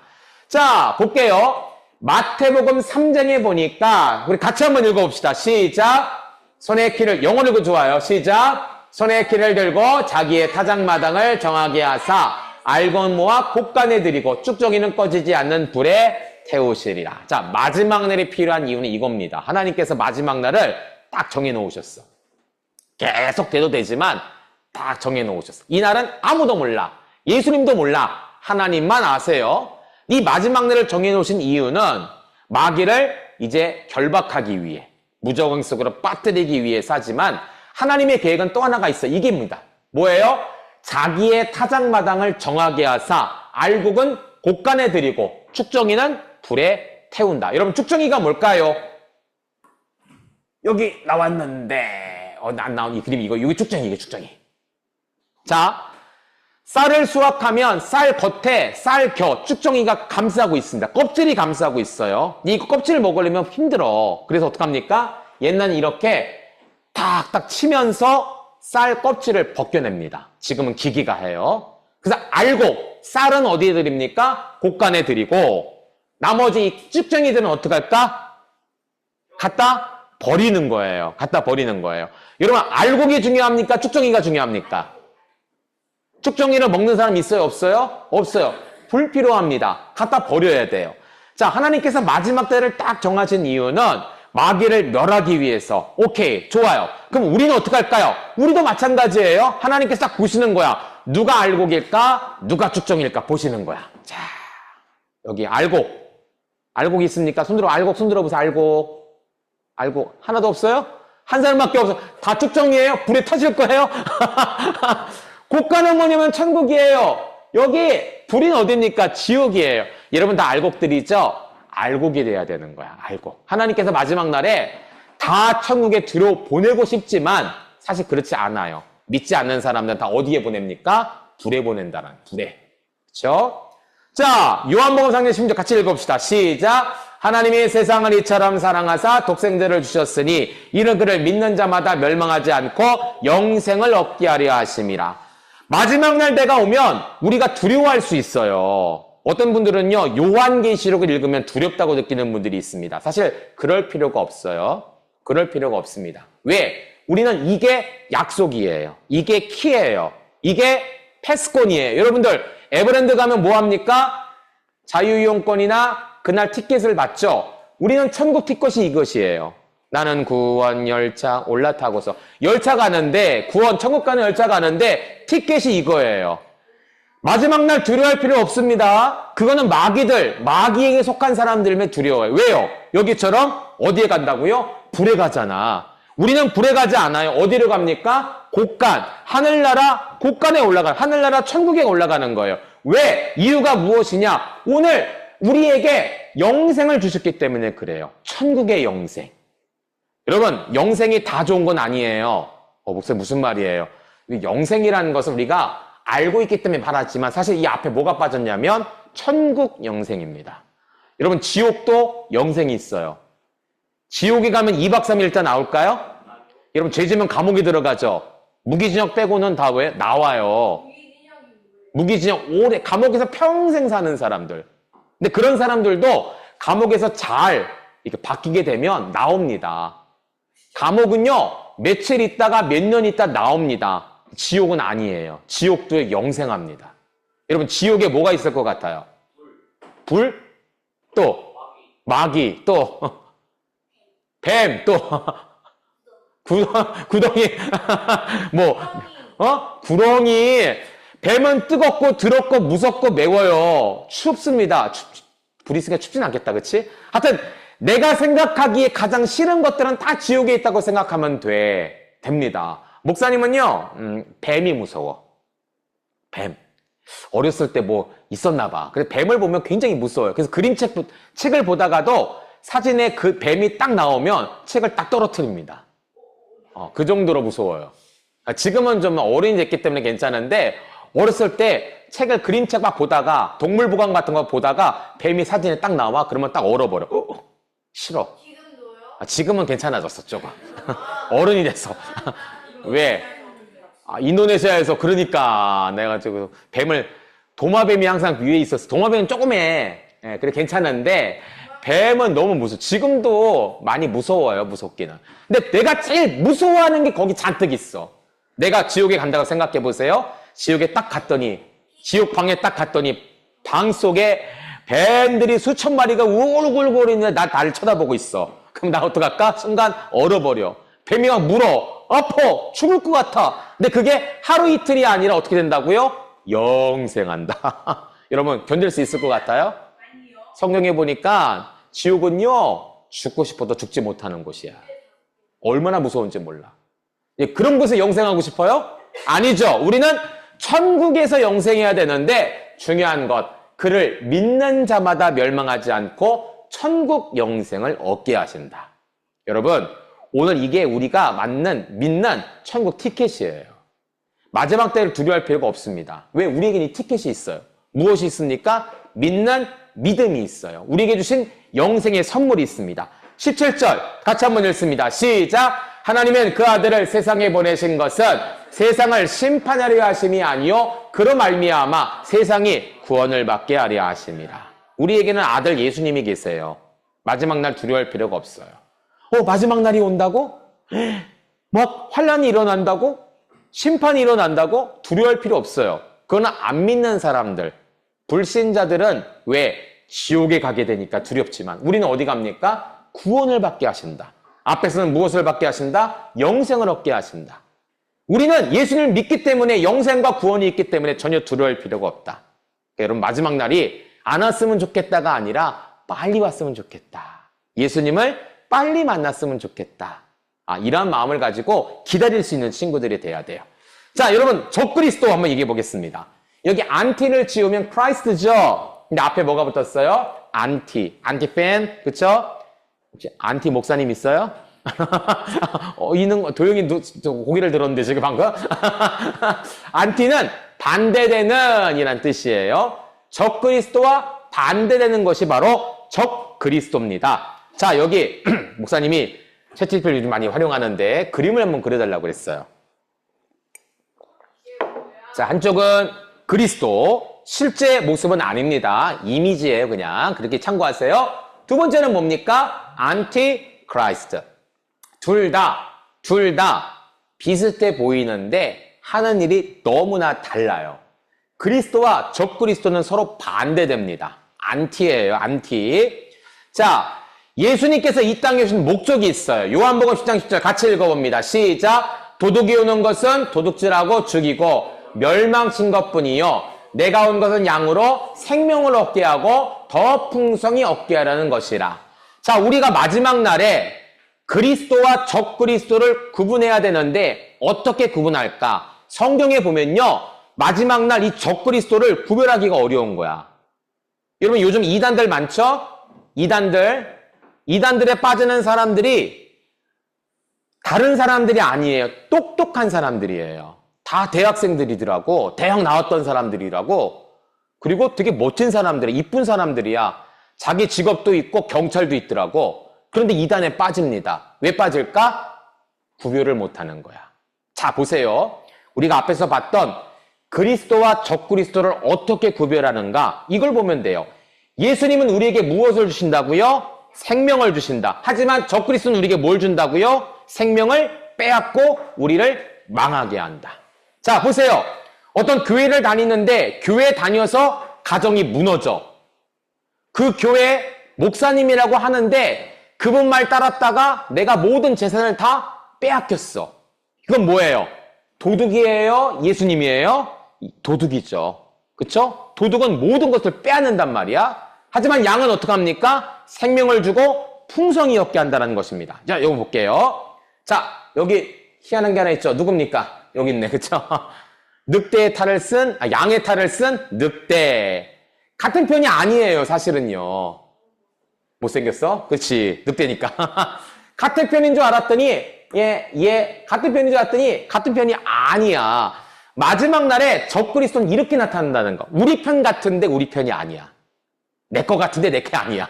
자, 볼게요. 마태복음 3장에 보니까 우리 같이 한번 읽어봅시다. 시작. 손에 키를, 영어 읽고 좋아요. 시작. 손에 키를 들고 자기의 타작마당을 정하게 하사 알건 모아 곡간에 들이고 쭉정이는 꺼지지 않는 불에 태우시리라. 자, 마지막 날이 필요한 이유는 이겁니다. 하나님께서 마지막 날을 딱 정해놓으셨어. 계속 돼도 되지만 딱 정해놓으셨어. 이 날은 아무도 몰라. 예수님도 몰라. 하나님만 아세요. 이 마지막 날을 정해놓으신 이유는 마귀를 이제 결박하기 위해, 무적응 속으로 빠뜨리기 위해서 하지만 하나님의 계획은 또 하나가 있어요. 이게입니다. 뭐예요? 자기의 타작마당을 정하게 하사 알곡은 곡간에 들이고 축정이는 불에 태운다. 여러분, 축정이가 뭘까요? 여기 나왔는데 안 나온 이 그림, 이거 축정이, 이게 축정이. 자, 쌀을 수확하면 쌀 겉에 쌀 겨 축정이가 감싸고 있습니다. 껍질이 감싸고 있어요. 이 껍질을 먹으려면 힘들어. 그래서 어떡합니까? 옛날에 이렇게 탁탁 치면서 쌀 껍질을 벗겨냅니다. 지금은 기기가 해요. 그래서 알곡, 쌀은 어디에 드립니까? 곡간에 드리고 나머지 이 쭉정이들은 어떻게 할까? 갖다 버리는 거예요. 갖다 버리는 거예요. 여러분, 알곡이 중요합니까? 쭉정이가 중요합니까? 쭉정이를 먹는 사람 있어요? 없어요? 없어요. 불필요합니다. 갖다 버려야 돼요. 자, 하나님께서 마지막 때를 딱 정하신 이유는 마귀를 멸하기 위해서. 오케이, 좋아요. 그럼 우리는 어떻게 할까요? 우리도 마찬가지예요. 하나님께서 딱 보시는 거야. 누가 알곡일까? 누가 쭉정일까? 보시는 거야. 자, 여기 알곡. 알곡 있습니까? 손들어, 알곡 손들어 보세요. 알곡. 알곡. 하나도 없어요? 한 사람밖에 없어. 다 쭉정이에요? 불에 터질 거예요? 곡간은 뭐냐면 천국이에요. 여기 불은 어딥니까? 지옥이에요. 여러분 다 알곡들이죠? 알곡이 돼야 되는 거야. 알곡. 하나님께서 마지막 날에 다 천국에 들여보내고 싶지만 사실 그렇지 않아요. 믿지 않는 사람들은 다 어디에 보냅니까? 불에 보낸다는 불에. 그렇죠? 자, 요한복음 3장 16절 같이 읽어봅시다. 시작. 하나님이 세상을 이처럼 사랑하사 독생자를 주셨으니 이는 그를 믿는 자마다 멸망하지 않고 영생을 얻게 하려 하심이라. 마지막 날 때가 오면 우리가 두려워할 수 있어요. 어떤 분들은요, 요한계시록을 읽으면 두렵다고 느끼는 분들이 있습니다. 사실 그럴 필요가 없어요. 그럴 필요가 없습니다. 왜? 우리는 이게 약속이에요. 이게 키예요. 이게 패스권이에요. 여러분들 에버랜드 가면 뭐 합니까? 자유이용권이나 그날 티켓을 받죠. 우리는 천국 티켓이 이것이에요. 나는 구원 열차 올라타고서 열차 가는데 구원 천국 가는 열차 가는데 티켓이 이거예요. 마지막 날 두려워할 필요 없습니다. 그거는 마귀에게 속한 사람들만 두려워요. 왜요? 여기처럼 어디에 간다고요? 불에 가잖아. 우리는 불에 가지 않아요. 어디로 갑니까? 곡간, 하늘나라 곡간에 하늘나라 천국에 올라가는 거예요. 왜? 이유가 무엇이냐? 오늘 우리에게 영생을 주셨기 때문에 그래요. 천국의 영생. 여러분, 영생이 다 좋은 건 아니에요. 목사님 무슨 말이에요? 영생이라는 것은 우리가 알고 있기 때문에 말하지만 사실 이 앞에 뭐가 빠졌냐면 천국 영생입니다. 여러분, 지옥도 영생이 있어요. 지옥에 가면 2박 3일 나올까요? 여러분, 죄 지면 감옥에 들어가죠. 무기징역 빼고는 다 왜? 나와요. 무기징역 오래, 감옥에서 평생 사는 사람들. 근데 그런 사람들도 감옥에서 잘 이렇게 바뀌게 되면 나옵니다. 감옥은요, 며칠 있다가 몇 년 있다 나옵니다. 지옥은 아니에요. 지옥도 영생합니다. 여러분, 지옥에 뭐가 있을 것 같아요? 불? 또 마귀, 또 뱀, 또 구덩이 구렁이. 뱀은 뜨겁고 더럽고 무섭고 매워요. 춥습니다. 불이 있으니까 춥진 않겠다, 그치? 하여튼 내가 생각하기에 가장 싫은 것들은 다 지옥에 있다고 생각하면 됩니다. 목사님은요, 뱀이 무서워. 뱀. 어렸을 때 뭐 있었나 봐. 그래서 뱀을 보면 굉장히 무서워요. 그래서 책을 보다가도 사진에 그 뱀이 딱 나오면 책을 딱 떨어뜨립니다. 그 정도로 무서워요. 지금은 좀 어른이 됐기 때문에 괜찮은데 어렸을 때 책을 그림책 막 보다가 동물보감 같은 거 보다가 뱀이 사진에 딱 나와. 그러면 딱 얼어버려. 싫어. 지금도요? 지금은 괜찮아졌어, 조금. 어른이 됐어. 왜? 인도네시아에서 그러니까 내가 지금 도마뱀이 항상 위에 있었어. 도마뱀은 조금해. 그래 괜찮은데 뱀은 너무 무서워. 지금도 많이 무서워요, 무섭기는. 근데 내가 제일 무서워하는 게 거기 잔뜩 있어. 내가 지옥에 간다고 생각해 보세요. 지옥에 딱 갔더니, 지옥 방에 딱 갔더니 방 속에 뱀들이 수천 마리가 우글우글거리는데 나를 쳐다보고 있어. 그럼 나 어떡할까? 순간 얼어버려. 뱀이 막 물어. 아파. 죽을 것 같아. 근데 그게 하루 이틀이 아니라 어떻게 된다고요? 영생한다. 여러분 견딜 수 있을 것 같아요? 아니요. 성경에 보니까 지옥은요, 죽고 싶어도 죽지 못하는 곳이야. 얼마나 무서운지 몰라. 그런 곳에 영생하고 싶어요? 아니죠. 우리는 천국에서 영생해야 되는데 중요한 것, 그를 믿는 자마다 멸망하지 않고 천국 영생을 얻게 하신다. 여러분, 오늘 이게 우리가 믿는 천국 티켓이에요. 마지막 때를 두려워할 필요가 없습니다. 왜? 우리에게는 이 티켓이 있어요. 무엇이 있습니까? 믿는 믿음이 있어요. 우리에게 주신 영생의 선물이 있습니다. 17절 같이 한번 읽습니다. 시작! 하나님은 그 아들을 세상에 보내신 것은 세상을 심판하려 하심이 아니요 그로 말미암아 세상이 구원을 받게 하려 하심이라. 우리에게는 아들 예수님이 계세요. 마지막 날 두려워할 필요가 없어요. 마지막 날이 온다고? 막 환란이 일어난다고? 심판이 일어난다고? 두려워할 필요 없어요. 그건 안 믿는 사람들, 불신자들은 왜? 지옥에 가게 되니까 두렵지만 우리는 어디 갑니까? 구원을 받게 하신다. 앞에서는 무엇을 받게 하신다? 영생을 얻게 하신다. 우리는 예수님을 믿기 때문에 영생과 구원이 있기 때문에 전혀 두려워할 필요가 없다. 여러분 마지막 날이 안 왔으면 좋겠다가 아니라 빨리 왔으면 좋겠다. 예수님을 빨리 만났으면 좋겠다. 이러한 마음을 가지고 기다릴 수 있는 친구들이 돼야 돼요. 자, 여러분 적그리스도 한번 얘기해 보겠습니다. 여기 안티를 지우면 크라이스트죠. 근데 앞에 뭐가 붙었어요? 안티팬, 그쵸? 혹시 안티 목사님 있어요? 도영이 고개를 들었는데 지금 방금? 안티는 반대되는 이란 뜻이에요. 적그리스도와 반대되는 것이 바로 적그리스도입니다. 자, 여기 목사님이 챗GPT를 요즘 많이 활용하는데 그림을 한번 그려달라고 그랬어요. 자, 한쪽은 그리스도, 실제 모습은 아닙니다. 이미지예요, 그냥. 그렇게 참고하세요. 두 번째는 뭡니까? 안티크라이스트. 둘 다 비슷해 보이는데 하는 일이 너무나 달라요. 그리스도와 적그리스도는 서로 반대됩니다. 안티예요, 안티. 자, 예수님께서 이 땅에 오신 목적이 있어요. 요한복음 10장 10절 같이 읽어봅니다. 시작. 도둑이 오는 것은 도둑질하고 죽이고 멸망친 것뿐이요 내가 온 것은 양으로 생명을 얻게 하고 더 풍성히 얻게 하라는 것이라. 자, 우리가 마지막 날에 그리스도와 적그리스도를 구분해야 되는데 어떻게 구분할까? 성경에 보면요 마지막 날 이 적그리스도를 구별하기가 어려운 거야. 여러분 요즘 이단들 많죠? 이단들에 빠지는 사람들이 다른 사람들이 아니에요. 똑똑한 사람들이에요. 다 대학생들이더라고. 대학 나왔던 사람들이라고. 그리고 되게 멋진 사람들이야. 이쁜 사람들이야. 자기 직업도 있고 경찰도 있더라고. 그런데 이단에 빠집니다. 왜 빠질까? 구별을 못하는 거야. 자, 보세요. 우리가 앞에서 봤던 그리스도와 적그리스도를 어떻게 구별하는가? 이걸 보면 돼요. 예수님은 우리에게 무엇을 주신다고요? 생명을 주신다. 하지만 적그리스도는 우리에게 뭘 준다고요? 생명을 빼앗고 우리를 망하게 한다. 자, 보세요. 어떤 교회를 다니는데 교회 다녀서 가정이 무너져. 그 교회 목사님이라고 하는데 그분 말 따랐다가 내가 모든 재산을 다 빼앗겼어. 이건 뭐예요? 도둑이에요? 예수님이에요? 도둑이죠. 그쵸? 도둑은 모든 것을 빼앗는단 말이야. 하지만 양은 어떡합니까? 생명을 주고 풍성히 얻게 한다는 것입니다. 자, 이거 볼게요. 자, 여기 희한한 게 하나 있죠. 누굽니까? 여기 있네. 그쵸? 늑대의 탈을 양의 탈을 쓴 늑대. 같은 편이 아니에요, 사실은요. 못생겼어? 그렇지. 늑대니까. 같은 편인 줄 알았더니, 같은 편인 줄 알았더니, 같은 편이 아니야. 마지막 날에 적그리스도는 이렇게 나타난다는 거. 우리 편 같은데 우리 편이 아니야. 내 거 같은데 내 게 아니야.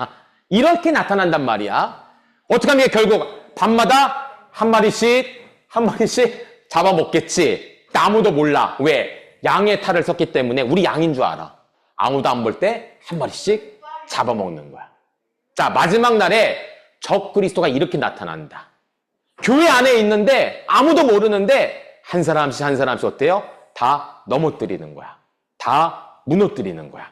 이렇게 나타난단 말이야. 어떻게 하면 결국 밤마다 한 마리씩 잡아먹겠지. 아무도 몰라. 왜? 양의 탈을 썼기 때문에 우리 양인 줄 알아. 아무도 안 볼 때 한 마리씩 잡아먹는 거야. 자, 마지막 날에 적그리스도가 이렇게 나타난다. 교회 안에 있는데 아무도 모르는데 한 사람씩 어때요? 다 넘어뜨리는 거야. 다 무너뜨리는 거야.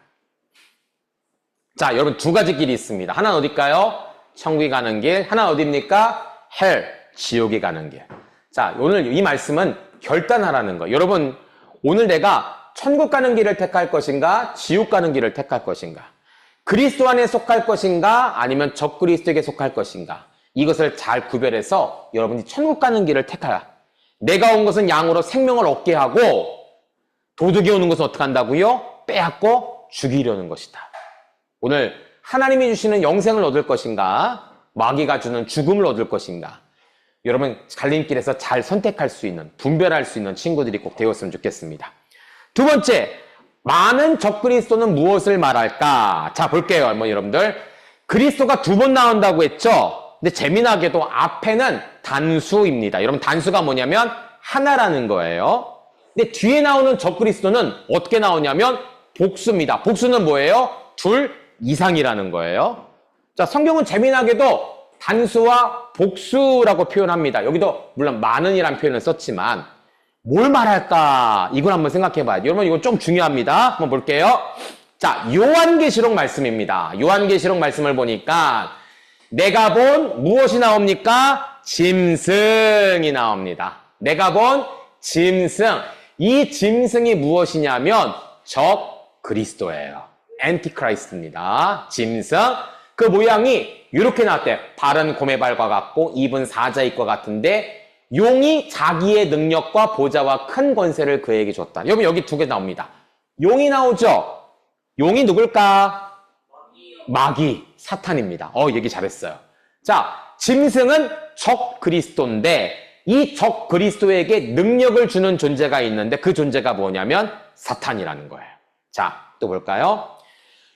자, 여러분 두 가지 길이 있습니다. 하나는 어딜까요? 천국에 가는 길. 하나는 어디입니까? 헬, 지옥에 가는 길. 자, 오늘 이 말씀은 결단하라는 거예요. 여러분, 오늘 내가 천국 가는 길을 택할 것인가? 지옥 가는 길을 택할 것인가? 그리스도 안에 속할 것인가? 아니면 적그리스도에게 속할 것인가? 이것을 잘 구별해서 여러분이 천국 가는 길을 택하라. 내가 온 것은 양으로 생명을 얻게 하고 도둑이 오는 것은 어떻게 한다고요? 빼앗고 죽이려는 것이다. 오늘 하나님이 주시는 영생을 얻을 것인가? 마귀가 주는 죽음을 얻을 것인가? 여러분 갈림길에서 잘 선택할 수 있는, 분별할 수 있는 친구들이 꼭 되었으면 좋겠습니다. 두 번째, 많은 적그리스도는 무엇을 말할까? 자, 볼게요, 여러분들. 그리스도가 두 번 나온다고 했죠? 근데 재미나게도 앞에는 단수입니다. 여러분 단수가 뭐냐면 하나라는 거예요. 근데 뒤에 나오는 적그리스도는 어떻게 나오냐면 복수입니다. 복수는 뭐예요? 둘 이상이라는 거예요. 자, 성경은 재미나게도 단수와 복수라고 표현합니다. 여기도 물론 많은이라는 표현을 썼지만 뭘 말할까? 이걸 한번 생각해 봐야 돼요. 여러분 이거 좀 중요합니다. 한번 볼게요. 자, 요한계시록 말씀입니다. 요한계시록 말씀을 보니까 내가 본 무엇이 나옵니까? 짐승이 나옵니다. 내가 본 짐승. 이 짐승이 무엇이냐면 적 그리스도예요. 엔티크라이스트입니다. 짐승. 그 모양이 이렇게 나왔대요. 발은 곰의 발과 같고 입은 사자의 과 같은데 용이 자기의 능력과 보좌와 큰 권세를 그에게 줬다. 여러분 여기 두 개 나옵니다. 용이 나오죠? 용이 누굴까? 마귀, 사탄입니다. 얘기 잘했어요. 자, 짐승은 적 그리스도인데 이 적 그리스도에게 능력을 주는 존재가 있는데 그 존재가 뭐냐면 사탄이라는 거예요. 자, 또 볼까요?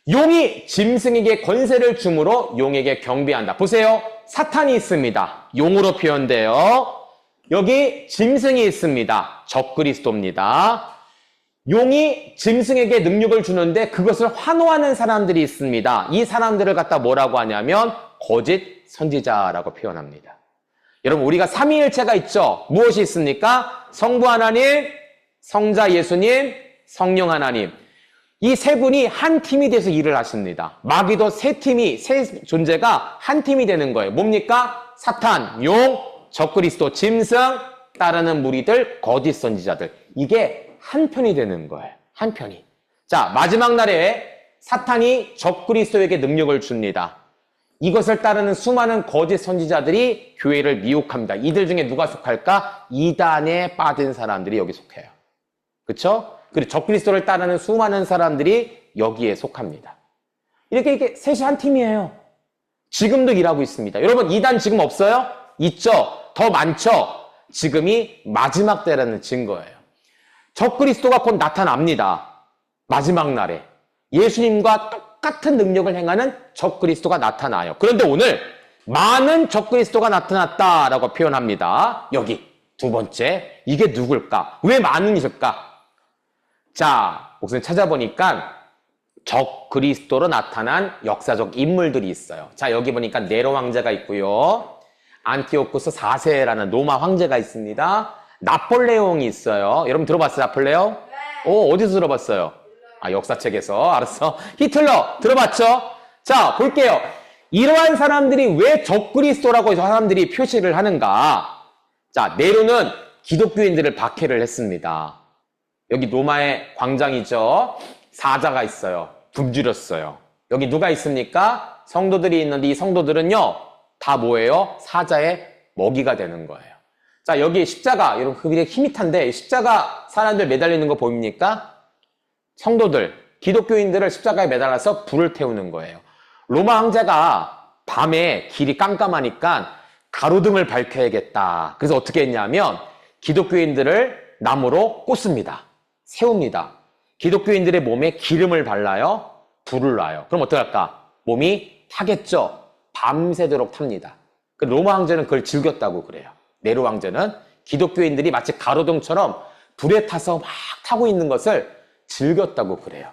용이 짐승에게 권세를 주므로 용에게 경배한다. 보세요. 사탄이 있습니다. 용으로 표현돼요. 여기 짐승이 있습니다. 적 그리스도입니다. 용이 짐승에게 능력을 주는데 그것을 환호하는 사람들이 있습니다. 이 사람들을 갖다 뭐라고 하냐면 거짓 선지자라고 표현합니다. 여러분 우리가 삼위일체가 있죠. 무엇이 있습니까? 성부 하나님, 성자 예수님, 성령 하나님. 이 세 분이 한 팀이 돼서 일을 하십니다. 마귀도 세 존재가 한 팀이 되는 거예요. 뭡니까? 사탄, 용, 적그리스도, 짐승, 따르는 무리들, 거짓 선지자들. 이게 한 편이 되는 거예요. 한 편이. 자, 마지막 날에 사탄이 적그리스도에게 능력을 줍니다. 이것을 따르는 수많은 거짓 선지자들이 교회를 미혹합니다. 이들 중에 누가 속할까? 이단에 빠진 사람들이 여기 속해요. 그렇죠? 그리고 적그리스도를 따르는 수많은 사람들이 여기에 속합니다. 이렇게 셋이 한 팀이에요. 지금도 일하고 있습니다. 여러분 이단 지금 없어요? 있죠? 더 많죠? 지금이 마지막 때라는 증거예요. 적그리스도가 곧 나타납니다. 마지막 날에. 예수님과 똑같은 능력을 행하는 적그리스도가 나타나요. 그런데 오늘 많은 적그리스도가 나타났다라고 표현합니다. 여기 두 번째. 이게 누굴까? 왜 많은일까? 자, 목사님 찾아보니까 적그리스도로 나타난 역사적 인물들이 있어요. 자, 여기 보니까 네로 황제가 있고요. 안티오쿠스 4세라는 로마 황제가 있습니다. 나폴레옹이 있어요. 여러분 들어봤어요, 나폴레옹? 네. 어디서 들어봤어요? 역사책에서. 알았어. 히틀러 들어봤죠? 자, 볼게요. 이러한 사람들이 왜 적그리스도라고 사람들이 표시를 하는가? 자, 네로는 기독교인들을 박해를 했습니다. 여기 로마의 광장이죠. 사자가 있어요. 굶주렸어요. 여기 누가 있습니까? 성도들이 있는데 이 성도들은요. 다 뭐예요? 사자의 먹이가 되는 거예요. 자, 여기 십자가. 여러분 그게 희밋한데 십자가 사람들 매달리는 거 보입니까? 성도들, 기독교인들을 십자가에 매달아서 불을 태우는 거예요. 로마 황제가 밤에 길이 깜깜하니까 가로등을 밝혀야겠다. 그래서 어떻게 했냐면 기독교인들을 나무로 꽂습니다. 세웁니다. 기독교인들의 몸에 기름을 발라요. 불을 놔요. 그럼 어떡할까? 몸이 타겠죠. 밤새도록 탑니다. 로마 황제는 그걸 즐겼다고 그래요. 네로 황제는 기독교인들이 마치 가로등처럼 불에 타서 막 타고 있는 것을 즐겼다고 그래요.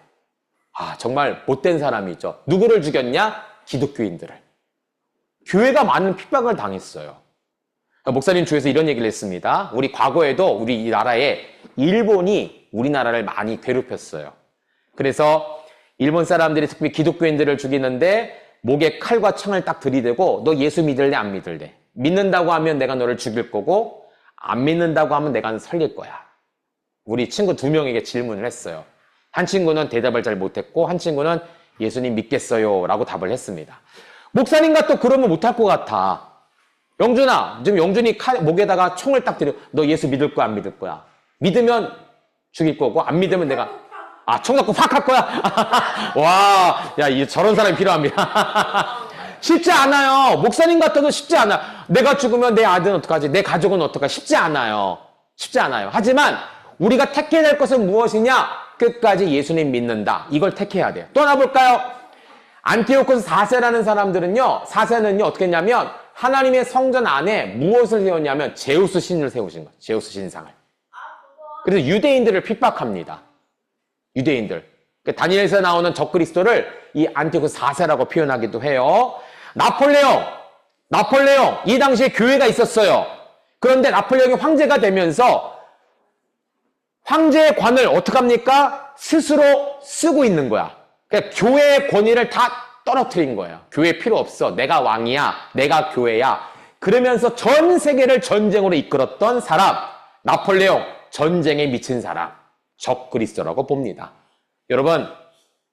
정말 못된 사람이죠. 누구를 죽였냐? 기독교인들을. 교회가 많은 핍박을 당했어요. 목사님 주에서 이런 얘기를 했습니다. 우리 과거에도 우리 이 나라에 일본이 우리나라를 많이 괴롭혔어요. 그래서 일본 사람들이 특히 기독교인들을 죽이는데 목에 칼과 창을 딱 들이대고 너 예수 믿을래 안 믿을래? 믿는다고 하면 내가 너를 죽일 거고 안 믿는다고 하면 내가 살릴 거야. 우리 친구 2명에게 질문을 했어요. 한 친구는 대답을 잘 못했고 한 친구는 예수님 믿겠어요 라고 답을 했습니다. 목사님과 또 그러면 못할 것 같아. 영준아, 지금 영준이 목에다가 총을 딱 들여. 너 예수 믿을 거야 안 믿을 거야? 믿으면 죽일 거고 안 믿으면 내가 총 갖고 확 할 거야? 와, 야, 저런 사람이 필요합니다. 쉽지 않아요. 목사님 같아도 쉽지 않아. 내가 죽으면 내 아들은 어떡하지? 내 가족은 어떡하지? 쉽지 않아요. 쉽지 않아요. 하지만 우리가 택해야 될 것은 무엇이냐? 끝까지 예수님 믿는다. 이걸 택해야 돼요. 또 하나 볼까요? 안티오쿠스 4세라는 사람들은요, 4세는요, 어떻게 했냐면 하나님의 성전 안에 무엇을 세웠냐면 제우스 신을 세우신 거예요. 제우스 신상을. 그래서 유대인들을 핍박합니다. 유대인들. 다니엘에서 나오는 적그리스도를 이 안티오쿠스 4세라고 표현하기도 해요. 나폴레옹. 이 당시에 교회가 있었어요. 그런데 나폴레옹이 황제가 되면서 황제의 관을 어떡합니까? 스스로 쓰고 있는 거야. 그러니까 교회의 권위를 다 떨어뜨린 거예요. 교회 필요 없어. 내가 왕이야. 내가 교회야. 그러면서 전 세계를 전쟁으로 이끌었던 사람, 나폴레옹, 전쟁에 미친 사람, 적그리스도라고 봅니다. 여러분,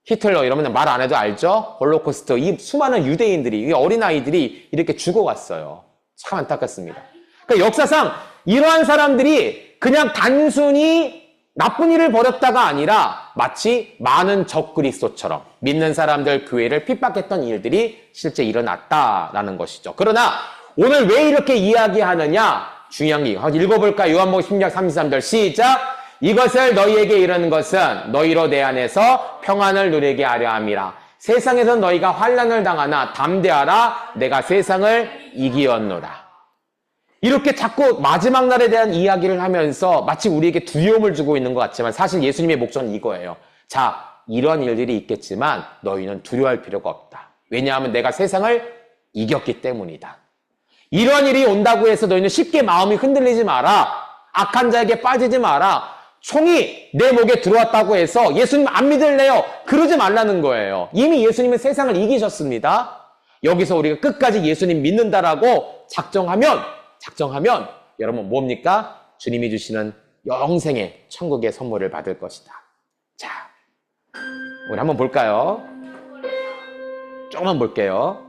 히틀러 이러면 말 안 해도 알죠? 홀로코스트, 이 수많은 유대인들이, 이 어린아이들이 이렇게 죽어갔어요. 참 안타깝습니다. 그러니까 역사상 이러한 사람들이 그냥 단순히 나쁜 일을 벌였다가 아니라 마치 많은 적그리스도처럼 믿는 사람들 교회를 핍박했던 일들이 실제 일어났다라는 것이죠. 그러나 오늘 왜 이렇게 이야기하느냐? 중요한 게 읽어볼까? 요한복음 10장 33절 시작! 이것을 너희에게 이르는 것은 너희로 내 안에서 평안을 누리게 하려 함이라. 세상에서 너희가 환난을 당하나 담대하라. 내가 세상을 이기었노라. 이렇게 자꾸 마지막 날에 대한 이야기를 하면서 마치 우리에게 두려움을 주고 있는 것 같지만 사실 예수님의 목적은 이거예요. 자, 이런 일들이 있겠지만 너희는 두려워할 필요가 없다. 왜냐하면 내가 세상을 이겼기 때문이다. 이런 일이 온다고 해서 너희는 쉽게 마음이 흔들리지 마라. 악한 자에게 빠지지 마라. 총이 내 목에 들어왔다고 해서 예수님 안 믿을래요? 그러지 말라는 거예요. 이미 예수님은 세상을 이기셨습니다. 여기서 우리가 끝까지 예수님 믿는다라고 작정하면 여러분 뭡니까? 주님이 주시는 영생의 천국의 선물을 받을 것이다. 자, 우리 한번 볼까요? 조금만 볼게요.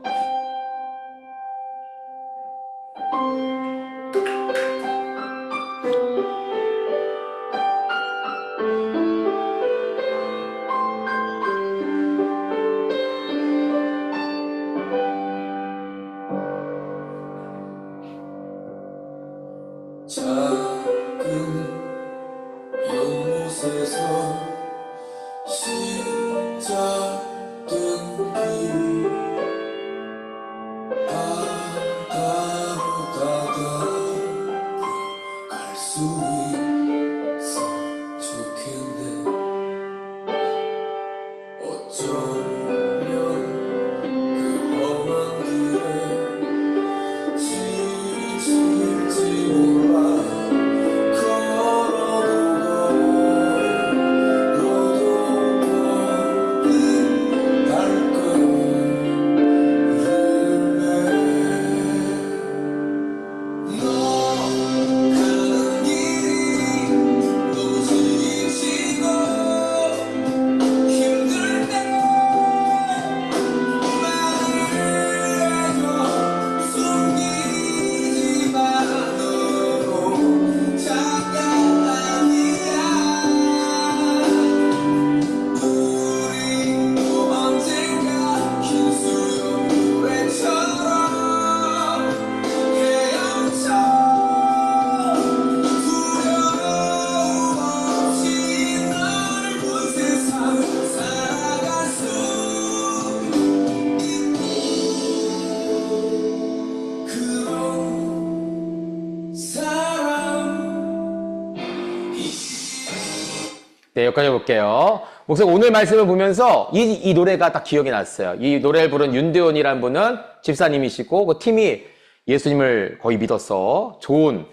네, 여기까지 볼게요. 목사님 오늘 말씀을 보면서 이 노래가 딱 기억이 났어요. 이 노래를 부른 윤대원이라는 분은 집사님이시고 그 팀이 예수님을 거의 믿어서 좋은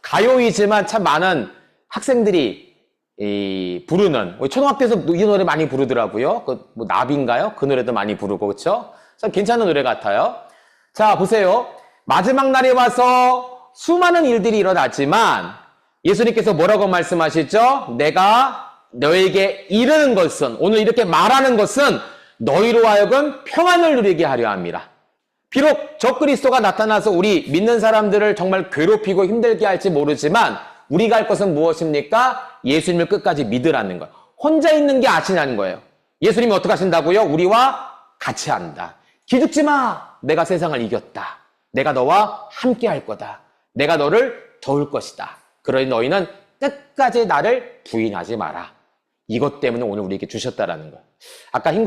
가요이지만 참 많은 학생들이 부르는 초등학교에서 이 노래 많이 부르더라고요. 뭐 나비인가요? 그 노래도 많이 부르고 그렇죠? 참 괜찮은 노래 같아요. 자, 보세요. 마지막 날에 와서 수많은 일들이 일어나지만 예수님께서 뭐라고 말씀하시죠? 내가 너에게 이르는 것은, 오늘 이렇게 말하는 것은 너희로 하여금 평안을 누리게 하려 함이라. 비록 적그리스도가 나타나서 우리 믿는 사람들을 정말 괴롭히고 힘들게 할지 모르지만 우리가 할 것은 무엇입니까? 예수님을 끝까지 믿으라는 거예요. 혼자 있는 게 아시냐는 거예요. 예수님이 어떻게 하신다고요? 우리와 같이 한다. 기죽지 마. 내가 세상을 이겼다. 내가 너와 함께 할 거다. 내가 너를 도울 것이다. 그러니 너희는 끝까지 나를 부인하지 마라. 이것 때문에 오늘 우리에게 주셨다라는 거예요. 아까 흰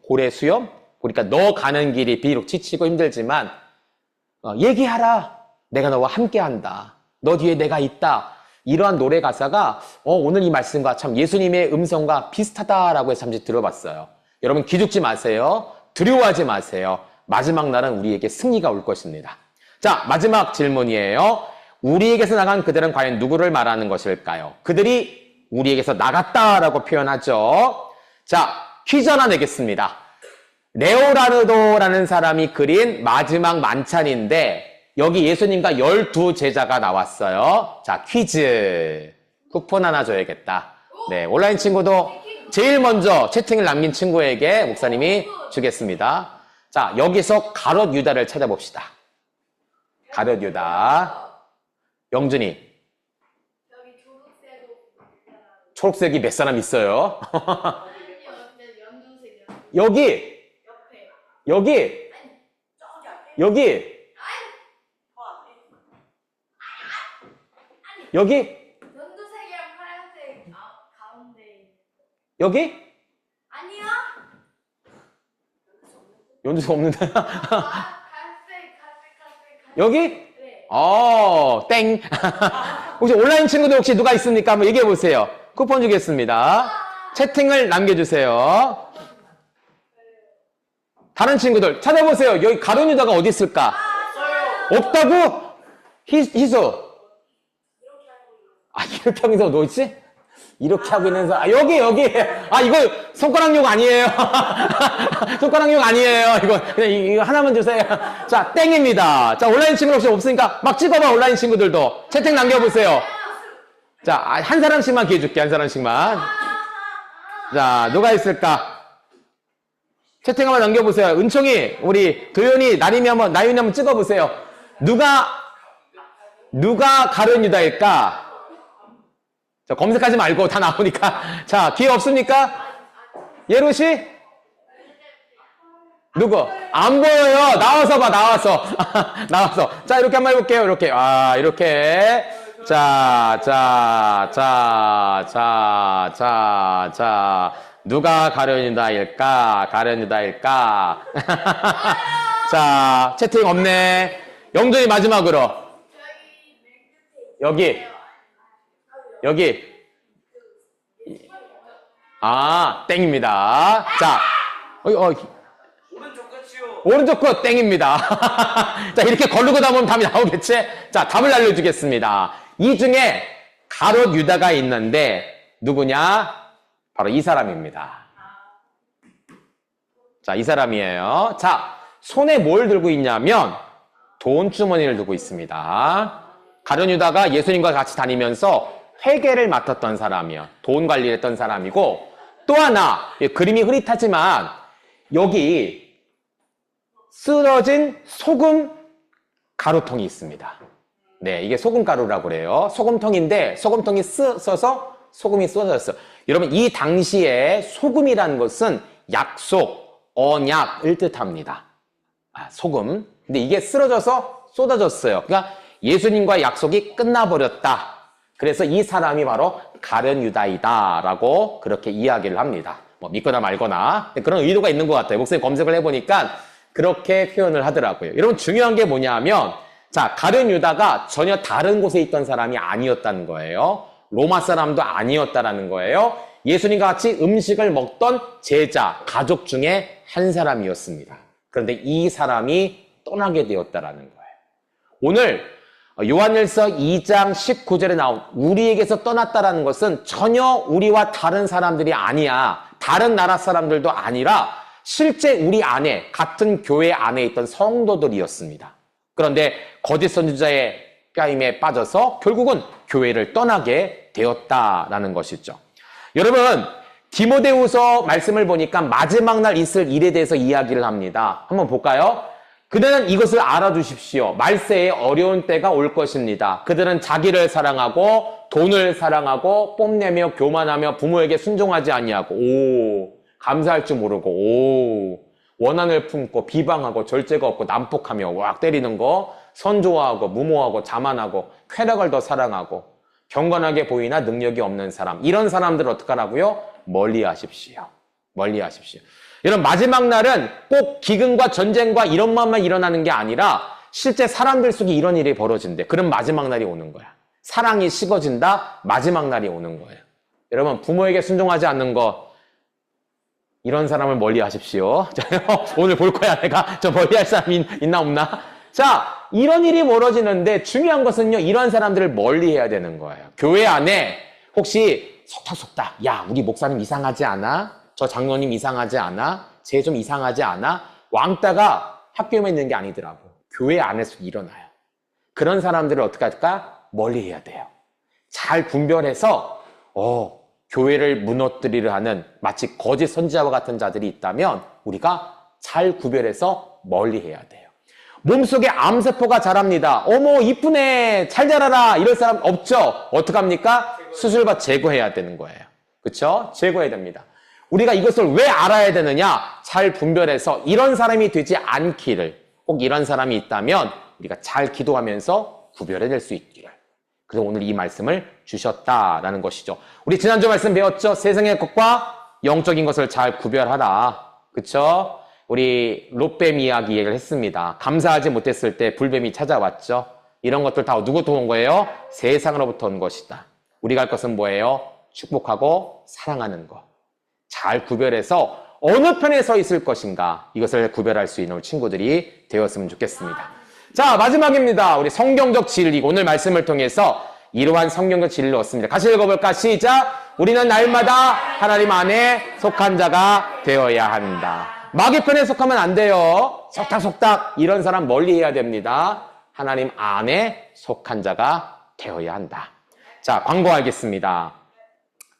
고래 수염? 그러니까 너 가는 길이 비록 지치고 힘들지만 얘기하라. 내가 너와 함께한다. 너 뒤에 내가 있다. 이러한 노래 가사가 오늘 이 말씀과 참 예수님의 음성과 비슷하다라고 해서 잠시 들어봤어요. 여러분 기죽지 마세요. 두려워하지 마세요. 마지막 날은 우리에게 승리가 올 것입니다. 자, 마지막 질문이에요. 우리에게서 나간 그들은 과연 누구를 말하는 것일까요? 그들이 우리에게서 나갔다라고 표현하죠. 자, 퀴즈 하나 내겠습니다. 레오나르도라는 사람이 그린 마지막 만찬인데 여기 예수님과 12제자가 나왔어요. 자, 퀴즈. 쿠폰 하나 줘야겠다. 네, 온라인 친구도 제일 먼저 채팅을 남긴 친구에게 목사님이 주겠습니다. 자, 여기서 가롯 유다를 찾아봅시다. 가롯 유다. 영준이. 여기 초록색이 몇 사람 있어요? 연두색 여기, 옆에. 여기, 저기 앞에. 여기, 더 앞에. 여기, 연두색이랑 파란색 가운데. 여기? 아니요. 연두색 없는데. 갈색. 여기? 네. 땡. 혹시 온라인 친구들 혹시 누가 있습니까? 한번 얘기해 보세요. 쿠폰 주겠습니다. 채팅을 남겨주세요. 다른 친구들 찾아보세요. 여기 가룟 유다가 어디 있을까? 없다고? 희수. 이렇게 하고 있는 너 있지? 이렇게 하고 있는 사람. 여기. 이거 손가락용 아니에요. 손가락용 아니에요. 이거 하나만 주세요. 자, 땡입니다. 자, 온라인 친구 혹시 없으니까 막 찍어봐, 온라인 친구들도. 채팅 남겨보세요. 자, 한 사람씩만 기회 줄게, 한 사람씩만. 자, 누가 있을까? 채팅 한번 남겨보세요. 은총이, 우리 도현이, 나윤이 한번 찍어보세요. 누가 가룟 유다일까? 자, 검색하지 말고 다 나오니까. 자, 기회 없습니까? 예루씨? 누구? 안 보여요. 나와서 봐, 나와서. 나와서. 자, 이렇게 한번 해볼게요. 이렇게. 이렇게. 자. 누가 가룟 유다일까? 가룟 유다일까? 자, 채팅 없네. 영준이 마지막으로. 여기. 땡입니다. 자, 오른쪽 끝 땡입니다. 자, 이렇게 거르고 나면 답이 나오겠지? 자, 답을 알려주겠습니다. 이 중에 가롯 유다가 있는데 누구냐? 바로 이 사람입니다. 자, 이 사람이에요. 자, 손에 뭘 들고 있냐면 돈 주머니를 들고 있습니다. 가룟 유다가 예수님과 같이 다니면서 회계를 맡았던 사람이요. 돈 관리를 했던 사람이고, 또 하나, 그림이 흐릿하지만 여기 쓰러진 소금 가루통이 있습니다. 네, 이게 소금 가루라고 그래요. 소금통인데 소금통이 써서 소금이 쏟아졌어요. 여러분, 이 당시에 소금이라는 것은 약속, 언약을 뜻합니다. 소금. 근데 이게 쓰러져서 쏟아졌어요. 그러니까 예수님과의 약속이 끝나버렸다. 그래서 이 사람이 바로 가룟 유다이다라고 그렇게 이야기를 합니다. 뭐 믿거나 말거나 그런 의도가 있는 것 같아요. 목사님 검색을 해보니까 그렇게 표현을 하더라고요. 여러분, 중요한 게 뭐냐면, 자, 가룟 유다가 전혀 다른 곳에 있던 사람이 아니었다는 거예요. 로마 사람도 아니었다라는 거예요. 예수님과 같이 음식을 먹던 제자, 가족 중에 한 사람이었습니다. 그런데 이 사람이 떠나게 되었다라는 거예요. 오늘 요한일서 2장 19절에 나온 우리에게서 떠났다라는 것은 전혀 우리와 다른 사람들이 아니야. 다른 나라 사람들도 아니라 실제 우리 안에, 같은 교회 안에 있던 성도들이었습니다. 그런데 거짓 선지자의 꾀임에 빠져서 결국은 교회를 떠나게 되었다라는 것이죠. 여러분, 디모데후서 말씀을 보니까 마지막 날 있을 일에 대해서 이야기를 합니다. 한번 볼까요? 그들은 이것을 알아주십시오. 말세에 어려운 때가 올 것입니다. 그들은 자기를 사랑하고 돈을 사랑하고 뽐내며 교만하며 부모에게 순종하지 아니하고 감사할 줄 모르고 원한을 품고 비방하고 절제가 없고 난폭하며 왁 때리는 거, 선조하고 무모하고 자만하고 쾌락을 더 사랑하고 경건하게 보이나 능력이 없는 사람, 이런 사람들을 어떻게 하라고요? 멀리하십시오. 멀리하십시오. 이런 마지막 날은 꼭 기근과 전쟁과 이런 것만 일어나는 게 아니라 실제 사람들 속에 이런 일이 벌어진대. 그럼 마지막 날이 오는 거야. 사랑이 식어진다. 마지막 날이 오는 거예요. 여러분, 부모에게 순종하지 않는 거, 이런 사람을 멀리 하십시오. 자, 오늘 볼 거야, 내가. 저 멀리 할 사람이 있나 없나? 자, 이런 일이 벌어지는데 중요한 것은요, 이런 사람들을 멀리 해야 되는 거예요. 교회 안에 혹시 속닥속닥, 야, 우리 목사님 이상하지 않아? 저 장로님 이상하지 않아? 쟤 좀 이상하지 않아? 왕따가 학교에만 있는 게 아니더라고. 교회 안에서 일어나요. 그런 사람들을 어떻게 할까? 멀리 해야 돼요. 잘 분별해서, 교회를 무너뜨리려 하는 마치 거짓 선지자와 같은 자들이 있다면 우리가 잘 구별해서 멀리 해야 돼요. 몸속에 암세포가 자랍니다. 어머 이쁘네 잘 자라라 이럴 사람 없죠? 어떡합니까? 수술받아 제거해야 되는 거예요. 그렇죠? 제거해야 됩니다. 우리가 이것을 왜 알아야 되느냐? 잘 분별해서 이런 사람이 되지 않기를, 꼭 이런 사람이 있다면 우리가 잘 기도하면서 구별해낼 수 있기를. 그래서 오늘 이 말씀을 주셨다라는 것이죠. 우리 지난주 말씀 배웠죠? 세상의 것과 영적인 것을 잘 구별하라. 그렇죠? 우리 롯뱀 이야기 얘기를 했습니다. 감사하지 못했을 때 불뱀이 찾아왔죠. 이런 것들 다 누구부터 온 거예요? 세상으로부터 온 것이다. 우리가 할 것은 뭐예요? 축복하고 사랑하는 것. 잘 구별해서 어느 편에 서 있을 것인가, 이것을 구별할 수 있는 우리 친구들이 되었으면 좋겠습니다. 자, 마지막입니다. 우리 성경적 진리, 오늘 말씀을 통해서 이러한 성경적 진리를 얻습니다. 같이 읽어볼까? 시작! 우리는 날마다 하나님 안에 속한 자가 되어야 한다. 마귀 편에 속하면 안 돼요. 속닥속닥 이런 사람 멀리 해야 됩니다. 하나님 안에 속한 자가 되어야 한다. 자, 광고하겠습니다.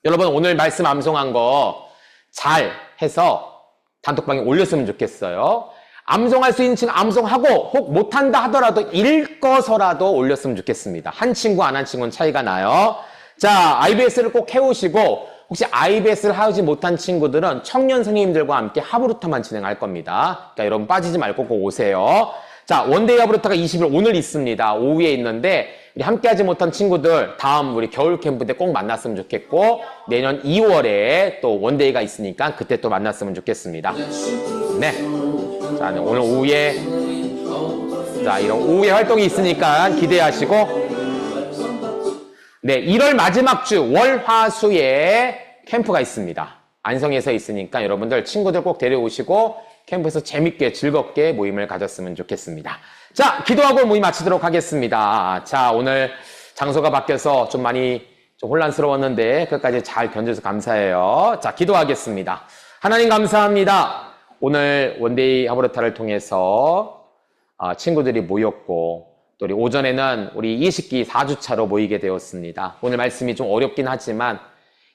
여러분 오늘 말씀 암송한 거 잘 해서 단톡방에 올렸으면 좋겠어요. 암송할 수 있는 친구 암송하고 혹 못한다 하더라도 읽어서라도 올렸으면 좋겠습니다. 한 친구 안 한 친구는 차이가 나요. 자, IBS를 꼭 해오시고 혹시 IBS를 하지 못한 친구들은 청년 선생님들과 함께 하브루타만 진행할 겁니다. 그러니까 여러분 빠지지 말고 꼭 오세요. 자, 원데이 하브루타가 20일 오늘 있습니다. 오후에 있는데 우리 함께하지 못한 친구들 다음 우리 겨울 캠프 때 꼭 만났으면 좋겠고 내년 2월에 또 원데이가 있으니까 그때 또 만났으면 좋겠습니다. 네. 자, 오늘 오후에 자, 이런 오후에 활동이 있으니까 기대하시고 네, 1월 마지막 주 월화수에 캠프가 있습니다. 안성에서 있으니까 여러분들 친구들 꼭 데려오시고 캠프에서 재밌게 즐겁게 모임을 가졌으면 좋겠습니다. 자, 기도하고 모임 마치도록 하겠습니다. 자, 오늘 장소가 바뀌어서 좀 많이 좀 혼란스러웠는데 끝까지 잘 견뎌서 감사해요. 자, 기도하겠습니다. 하나님 감사합니다. 오늘 원데이 하브루타를 통해서 친구들이 모였고 또 우리 오전에는 우리 20기 4주차로 모이게 되었습니다. 오늘 말씀이 좀 어렵긴 하지만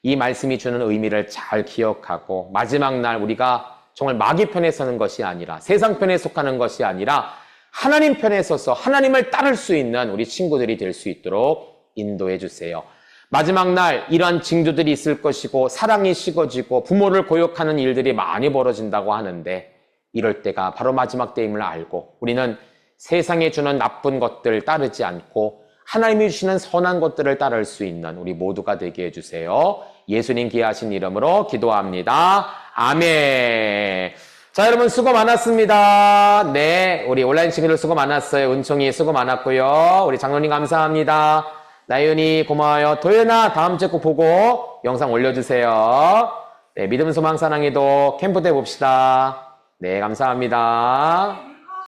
이 말씀이 주는 의미를 잘 기억하고 마지막 날 우리가 정말 마귀 편에 서는 것이 아니라 세상 편에 속하는 것이 아니라 하나님 편에 서서 하나님을 따를 수 있는 우리 친구들이 될 수 있도록 인도해 주세요. 마지막 날 이러한 징조들이 있을 것이고 사랑이 식어지고 부모를 고역하는 일들이 많이 벌어진다고 하는데 이럴 때가 바로 마지막 때임을 알고 우리는 세상에 주는 나쁜 것들 따르지 않고 하나님이 주시는 선한 것들을 따를 수 있는 우리 모두가 되게 해주세요. 예수님 귀하신 이름으로 기도합니다. 아멘. 자, 여러분 수고 많았습니다. 네, 우리 온라인 친구들 수고 많았어요. 은총이 수고 많았고요. 우리 장로님 감사합니다. 나윤이 고마워요. 도연아 다음 주에 꼭 보고 영상 올려주세요. 네, 믿음 소망 사랑에도 캠프 때 봅시다. 네, 감사합니다.